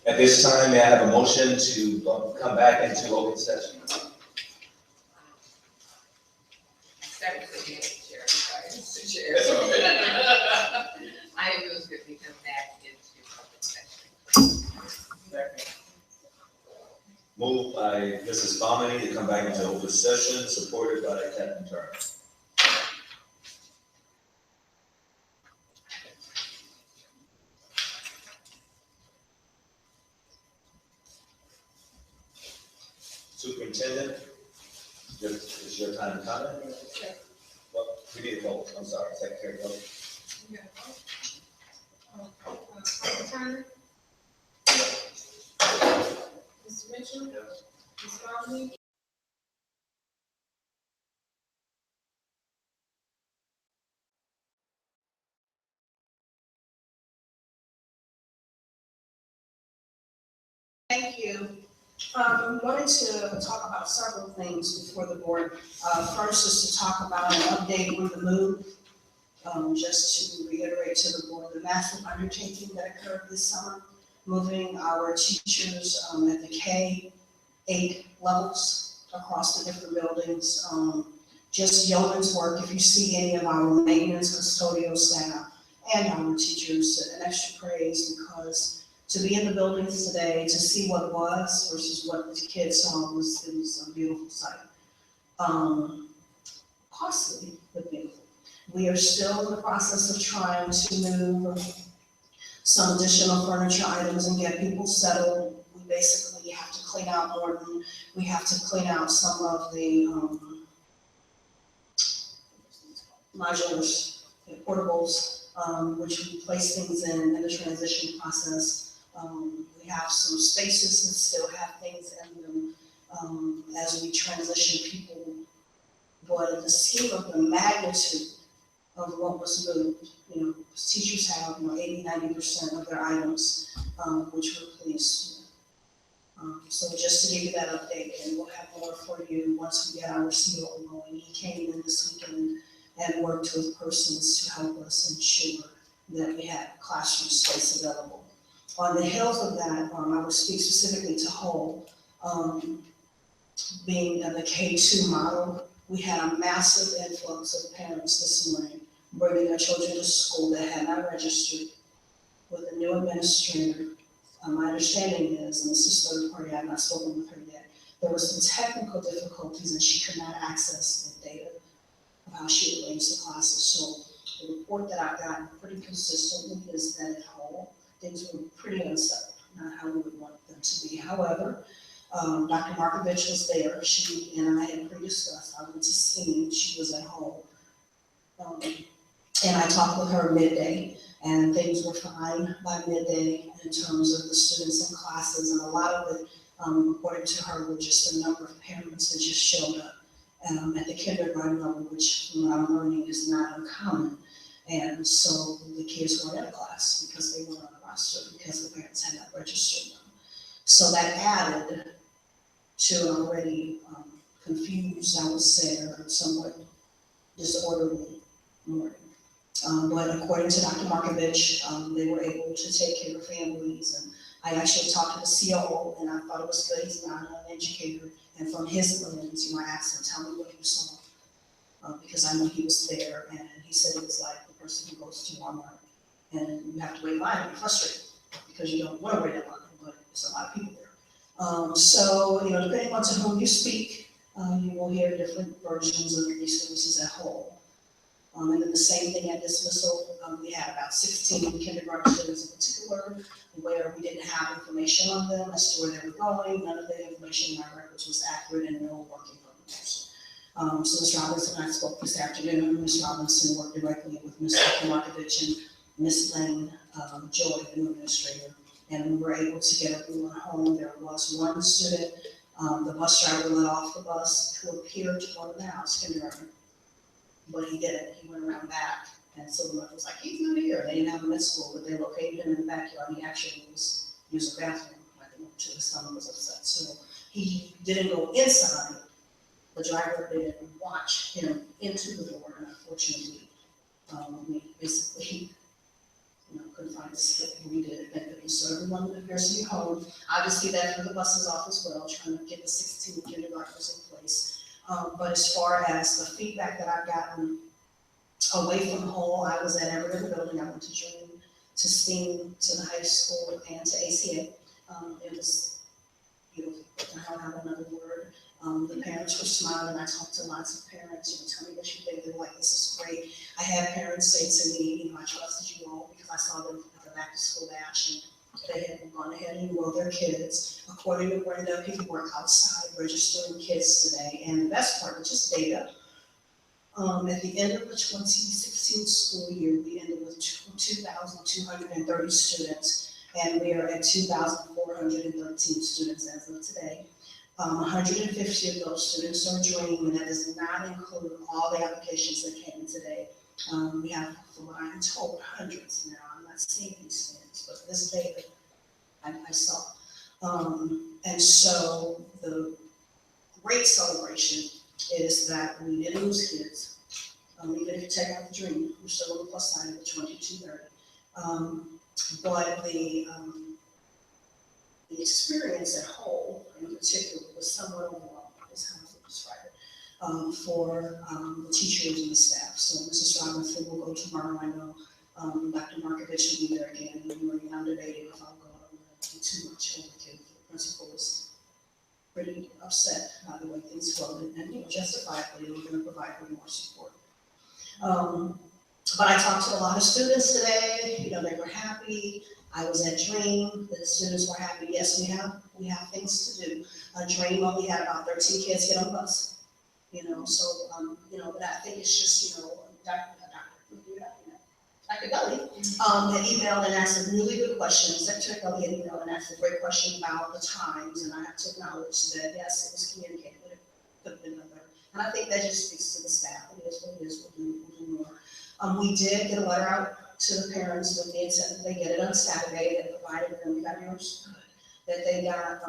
At this time, may I have a motion to come back into open session? Second again, Chair, sorry, Mr. Chair. That's okay. I move that we come back into open session. Moved by Mrs. Bomini to come back into open session, supported by Captain Turner. Superintendent, is your time to comment? Well, we need a vote, I'm sorry, Secretary, vote. Dr. Turner? Mr. Mitchell? Yes. Ms. Romney? Thank you. I wanted to talk about several things before the board. First is to talk about an update on the move. Just to reiterate to the board, the massive undertaking that occurred this summer, moving our teachers at the K-8 levels across the different buildings. Just yeoman's work. If you see any of our maintenance, custodial staff, and our teachers, an extra praise, because to be in the buildings today, to see what was versus what the kids saw, it was a beautiful sight. Costly, but beautiful. We are still in the process of trying to move some additional furniture items and get people settled. We basically have to clean out Morton. We have to clean out some of the modulars, portables, which we place things in the transition process. We have some spaces that still have things in them as we transition people. But in the scheme of the magnitude of what was moved, teachers have 80–90% of their items, which we're pleased with. So just to give you that update, and we'll have more for you once we get our COO going. He came in this weekend and worked with persons to help us ensure that we had classroom space available. On the heels of that, I will speak specifically to Hull, being the K-2 model. We had a massive influx of parents this morning bringing their children to school that had not registered with a new administrator. My understanding is, and this is third party, I have not spoken with her yet, there were some technical difficulties and she could not access the data of how she arranged the classes. So the report that I've gotten pretty consistently is that at home, things were pretty unsettled, not how we would want them to be. However, Dr. Markovich was there. She and I had pre-discussed. I went to see. She was at home. And I talked with her midday, and things were fine by midday in terms of the students in classes. And a lot of it, according to her, were just the number of parents that just showed up at the kindergarten level, which from what I'm learning is not uncommon. And so the kids weren't in class because they weren't on the roster because the parents had not registered them. So that added to an already confused, I would say, or somewhat disorderly morning. But according to Dr. Markovich, they were able to take care of families. And I actually talked to the COO, and I thought it was good. He's not an educator. And from his lens, I asked him, tell me what you saw. Because I knew he was there, and he said it was like the person who goes to Walmart, and you have to wait in line and be frustrated because you don't want to wait in line, but there's a lot of people there. So, depending on to whom you speak, you will hear different versions of these services at whole. And then the same thing at dismissal, we had about 16 kindergarten students in particular, where we didn't have information on them as to where they were going. None of the information in our records was accurate and no working programs. So Ms. Robinson and I spoke this afternoon, and Ms. Robinson worked directly with Ms. Markovich and Ms. Lane Joy, the new administrator, and we were able to get everyone home. There was one student, the bus driver let off the bus, who appeared to go to the house kindergarten, but he didn't. He went around back, and so the mother was like, he's not here. They didn't have him at school, but they located him in the backyard. He actually was using the bathroom, like they went to his stomach was upset. So he didn't go inside. The driver didn't watch him into the door, and unfortunately, we basically, couldn't find a skip, and we did, thank goodness. So everyone appears to be home. Obviously, that threw the buses off as well, trying to get the 16 kindergartners in place. But as far as the feedback that I've gotten away from home, I was at every other building. I went to Dream, to STEAM, to the high school, and to ACA. It was beautiful. I don't have another word. The parents were smiling. I talked to lots of parents, tell me what you think. They were like, this is great. I had parents say to me, I trusted you all because I saw them at the back to school bash, and they had gone ahead and enrolled their kids. According to Brenda, people were outside registering kids today. And the best part was just data. At the end of the 2016 school year, we ended with 2,230 students, and we are at 2,413 students as of today. 150 of those students are Dream, and that does not include all the applications that came in today. We have, from what I'm told, hundreds now. I'm not seeing these things, but this data I saw. And so the great celebration is that we didn't lose kids. Even if you take out the Dream, we're still on the plus side of the 2230. But the experience at whole, in particular, was somewhat overwhelming, is how I would describe it, for the teachers and the staff. So Mrs. Robinson will go tomorrow. I know Dr. Markovich will be there again, and I'm debating if I'll go. I'm going to do too much overkill. The principal was pretty upset by the way things flowed, and justifiably, they were going to provide her more support. But I talked to a lot of students today. They were happy. I was at Dream. The students were happy. Yes, we have things to do. Dream only had about 13 kids get on the bus. But I think it's just, Dr. Gully had emailed and asked a really good question. Secretary Gully had emailed and asked a great question about the times, and I have to acknowledge that yes, it was communicated, but it could have been done better. And I think that just speaks to the staff. It is what it is. We'll do more. We did get a letter out to the parents with the intent that they get it on Saturday, that provided them, we got understood that they got,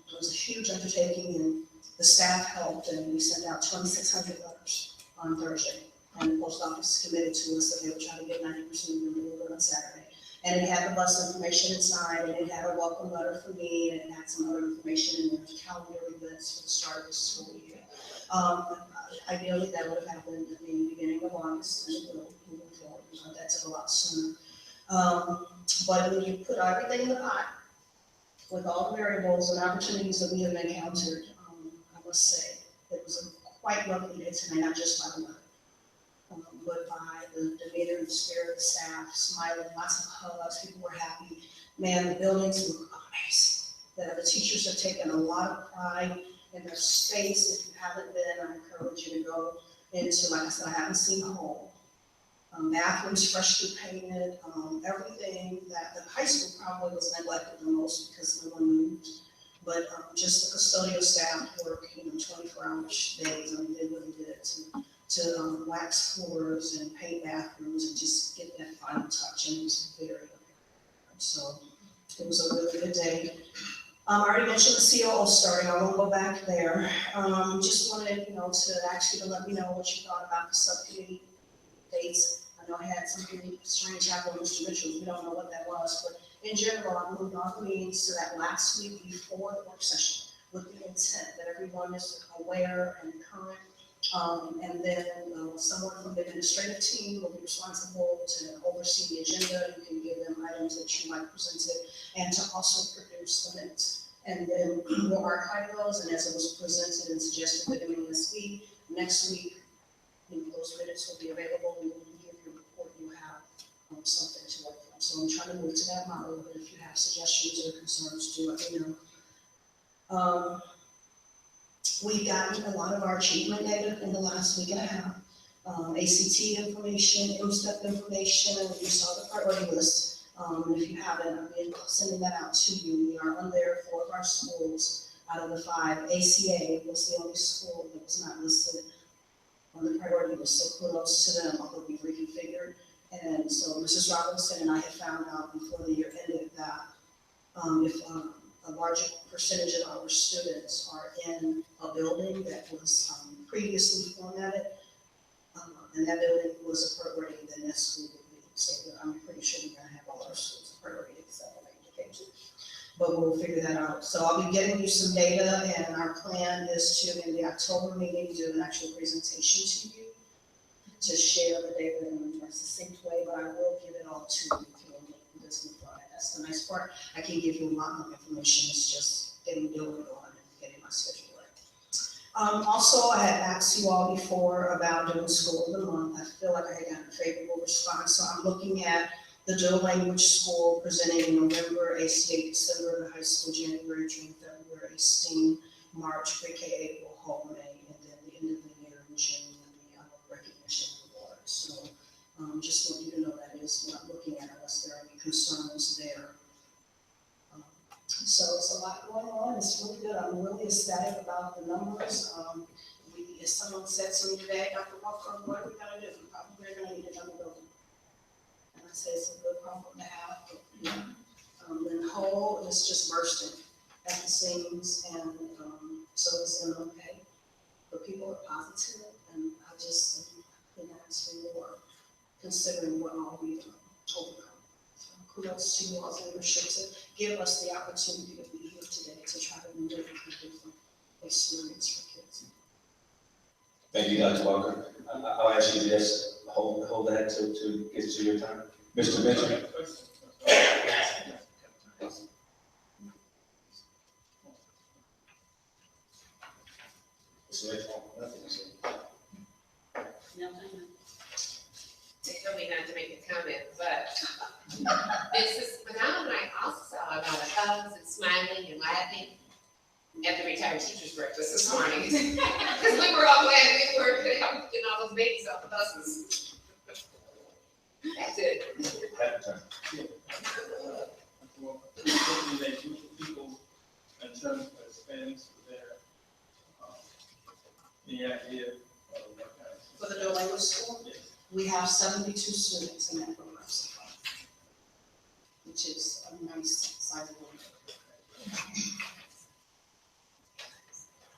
it was a huge undertaking, and the staff helped, and we sent out 2,600 letters on Thursday. And the post office committed to us that they would try to get 90% of them delivered on Saturday. And it had the bus information inside, and it had a welcome letter for me, and it had some other information in there, calendar events for the start of the school year. Ideally, that would have happened at the beginning of August, and it will moving forward. That took a lot sooner. But when you put everything in the pot, with all the variables and opportunities that we have encountered, I must say, it was a quite lovely day tonight, not just by the weather, but by the demeanor and the spirit of the staff, smiling, lots of hugs, people were happy. Man, the buildings look amazing. The teachers have taken a lot of pride in their space. If you haven't been, I encourage you to go into, like I said, I haven't seen a hole. Bathrooms freshly painted, everything that the high school probably was neglected the most because no one moved. But just the custodial staff work, 24-hour days, they really did to wax floors and paint bathrooms and just get that final touch, and it was very apparent. So it was a really good day. I already mentioned the COO starting. I won't go back there. Just wanted, to ask you to let me know what you thought about the subcommittee dates. I know I had something strange happen with Mr. Mitchell. We don't know what that was, but in general, I moved on the meetings to that last week before the work session with the intent that everyone is aware and current. And then someone from the administrative team will be responsible to oversee the agenda. You can give them items that you might present it, and to also produce the minutes. And then we'll archive those, and as it was presented and suggested at the beginning this week, next week, those minutes will be available. We will give your report. You have something to work from. So I'm trying to move to that model, but if you have suggestions or concerns, do let me know. We've gotten a lot of our achievement data in the last week and a half. ACT information, MSTEP information, and you saw the priority list. And if you haven't, I've been sending that out to you. We are on there 4 of our schools out of the 5. ACA was the only school that was not listed on the priority list, so kudos to them, although we reconfigured. And so Mrs. Robinson and I had found out before the year ended that if a larger percentage of our students are in a building that was previously formatted, And that building was a perk then that school would be. So I'm pretty sure we're gonna have all our schools a perk rated except for education. But we'll figure that out. So I'll be getting you some data, and our plan is to, in the October meeting, do an actual presentation to you to share the data in a more succinct way, but I will give it all to you through this new plan. That's the nice part. I can give you a lot more information. It's just getting building on and getting my schedule right. Also, I had asked you all before about doing school of the month. I feel like I had gotten a favorable response, so I'm looking at the dual language school presenting in November, ACA December, the high school January, June, February, STEAM, March, pre-K, April, home, May, and then the end of the year in June, the recognition award. So just want you to know that is what I'm looking at, unless there are any concerns there. So it's a lot going on. It's really good. I'm really ecstatic about the numbers. As someone said to me today, Dr. Walker, what are we gonna do? We're gonna need another building. And I say it's a good problem to have. But, you know, the whole is just bursting at the seams, and so it's been okay. But people are positive, and I just couldn't ask for more, considering what all we've overcome. So kudos to you all's leadership to give us the opportunity to be here today to try to do different experience for kids. Thank you, Dr. Walker. I'll ask you to just hold that to get to your turn. Mr. Mitchell? Mr. Mitchell, nothing to say. They told me not to make a comment, but this is phenomenal. I also saw a lot of hugs and smiling and laughing at the retired teachers breakfast this morning. Because we were all glad we were getting all those babies off the buses. That's it. Hopefully they do for people in terms of expense for their, the idea of what kind of. For the dual language school, Yes. we have 72 students in that program so far, which is a nice sizable number.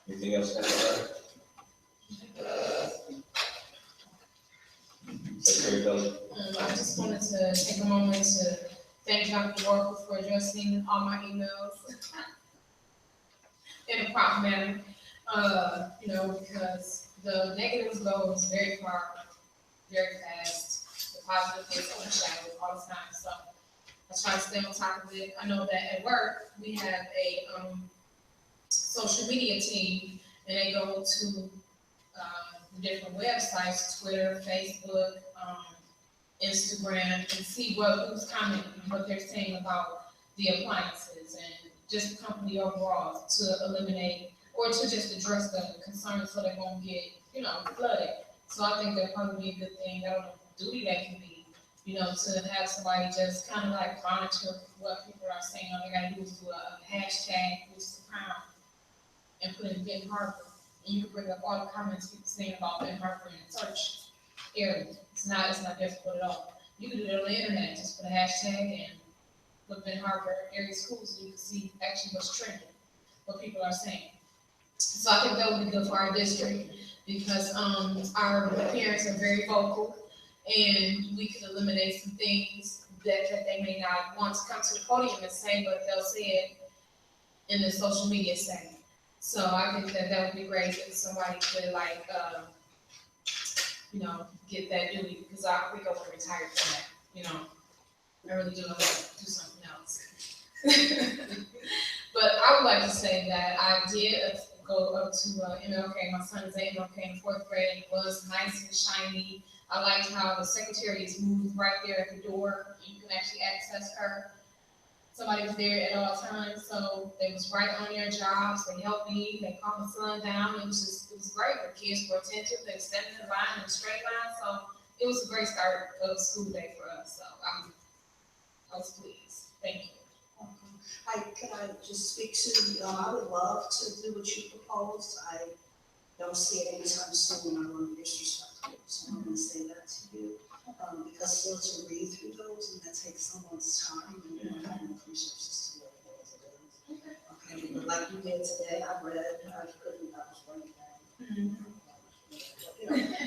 Anything else, Dr. Secretary Bell? I just wanted to take a moment to thank Dr. Walker for addressing all my emails in a prompt manner. Because the negatives goes very far, very fast. The positive is overshadowed all the time. So I try to stay on top of it. I know that at work we have a social media team, and they go to the different websites, Twitter, Facebook, Instagram, and see who's commenting, what they're saying about the appliances and just the company overall to eliminate or to just address the concerns so they won't get, flooded. So I think that'd probably be a good thing. I don't know what duty that can be, to have somebody just kind of like monitor what people are saying. All they gotta do is do a hashtag, which is a crown, and put in Ben Harper. And you can bring up all the comments people saying about Ben Harper in the search area. It's not difficult at all. You can do it on the internet, just put a hashtag and put Ben Harper area schools, and you can see actually what's trending, what people are saying. So I think that would be good for our district, because our parents are very vocal, and we could eliminate some things that they may not want to come to the podium and say, but they'll say it in the social media setting. So I think that would be great if somebody could get that duty, because I think I want to retire from that, I really do want to do something else. But I would like to say that I did go up to MLK. My son is at MLK in 4th grade. It was nice and shiny. I liked how the secretary is moved right there at the door. You can actually access her. Somebody was there at all times, so they was right on their jobs. They helped me. They calmed my son down. It was great. The kids were attentive. They were standing in line in a straight line. So it was a great start of the school day for us. So I was pleased. Thank you. Can I just speak to, I would love to do what you proposed. I don't see it anytime soon, and I want to be disrespectful, so I'm going to say that to you. Because still to read through those, and that takes someone's time, and you don't have enough resources to work those it is. Okay, but like you did today, I read, I was running down.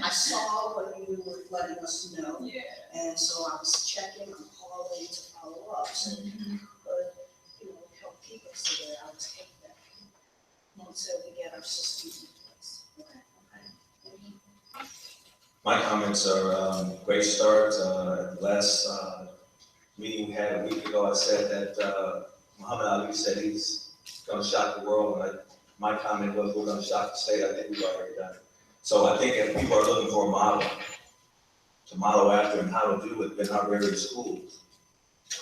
I saw what you with letting us know. Yeah. And so I was checking, I'm calling to follow up, so if you could, help keep us so that I would take that until we get our systems in place. Okay. Thank you. My comments are, great start. Last meeting we had a week ago, I said that Muhammad Ali said he's gonna shock the world, and my comment was, we're gonna shock the state. I think we've already done it. So I think if people are looking for a model, to model after and how to do it in our various schools,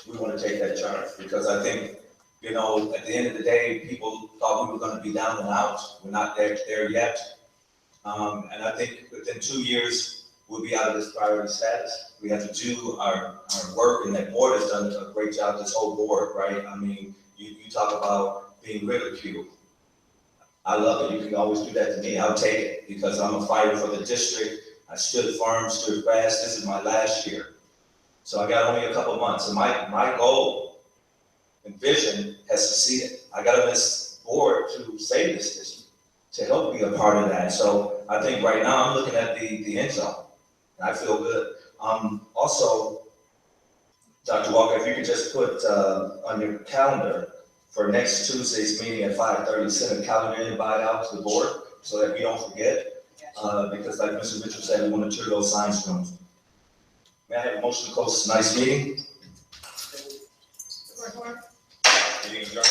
we wanna take that charge, because I think, at the end of the day, people thought we were gonna be down and out. We're not there yet. And I think within 2 years, we'll be out of this priority status. We have to do our work, and that board has done a great job, this whole board, right? I mean, you talk about being ridiculed. I love it. You can always do that to me. I'll take it, because I'm a fighter for the district. I stood firm, stood fast. This is my last year. So I got only a couple months, and my goal and vision has succeeded. I got on this board to save this district, to help be a part of that. So I think right now I'm looking at the end zone, and I feel good. Also, Dr. Walker, if you could just put on your calendar for next Tuesday's meeting at 5:30, send a calendar invite out to the board so that we don't forget. Because like Mr. Mitchell said, we want to tour those science rooms. May I have a motion to close tonight's meeting? Meeting adjourned.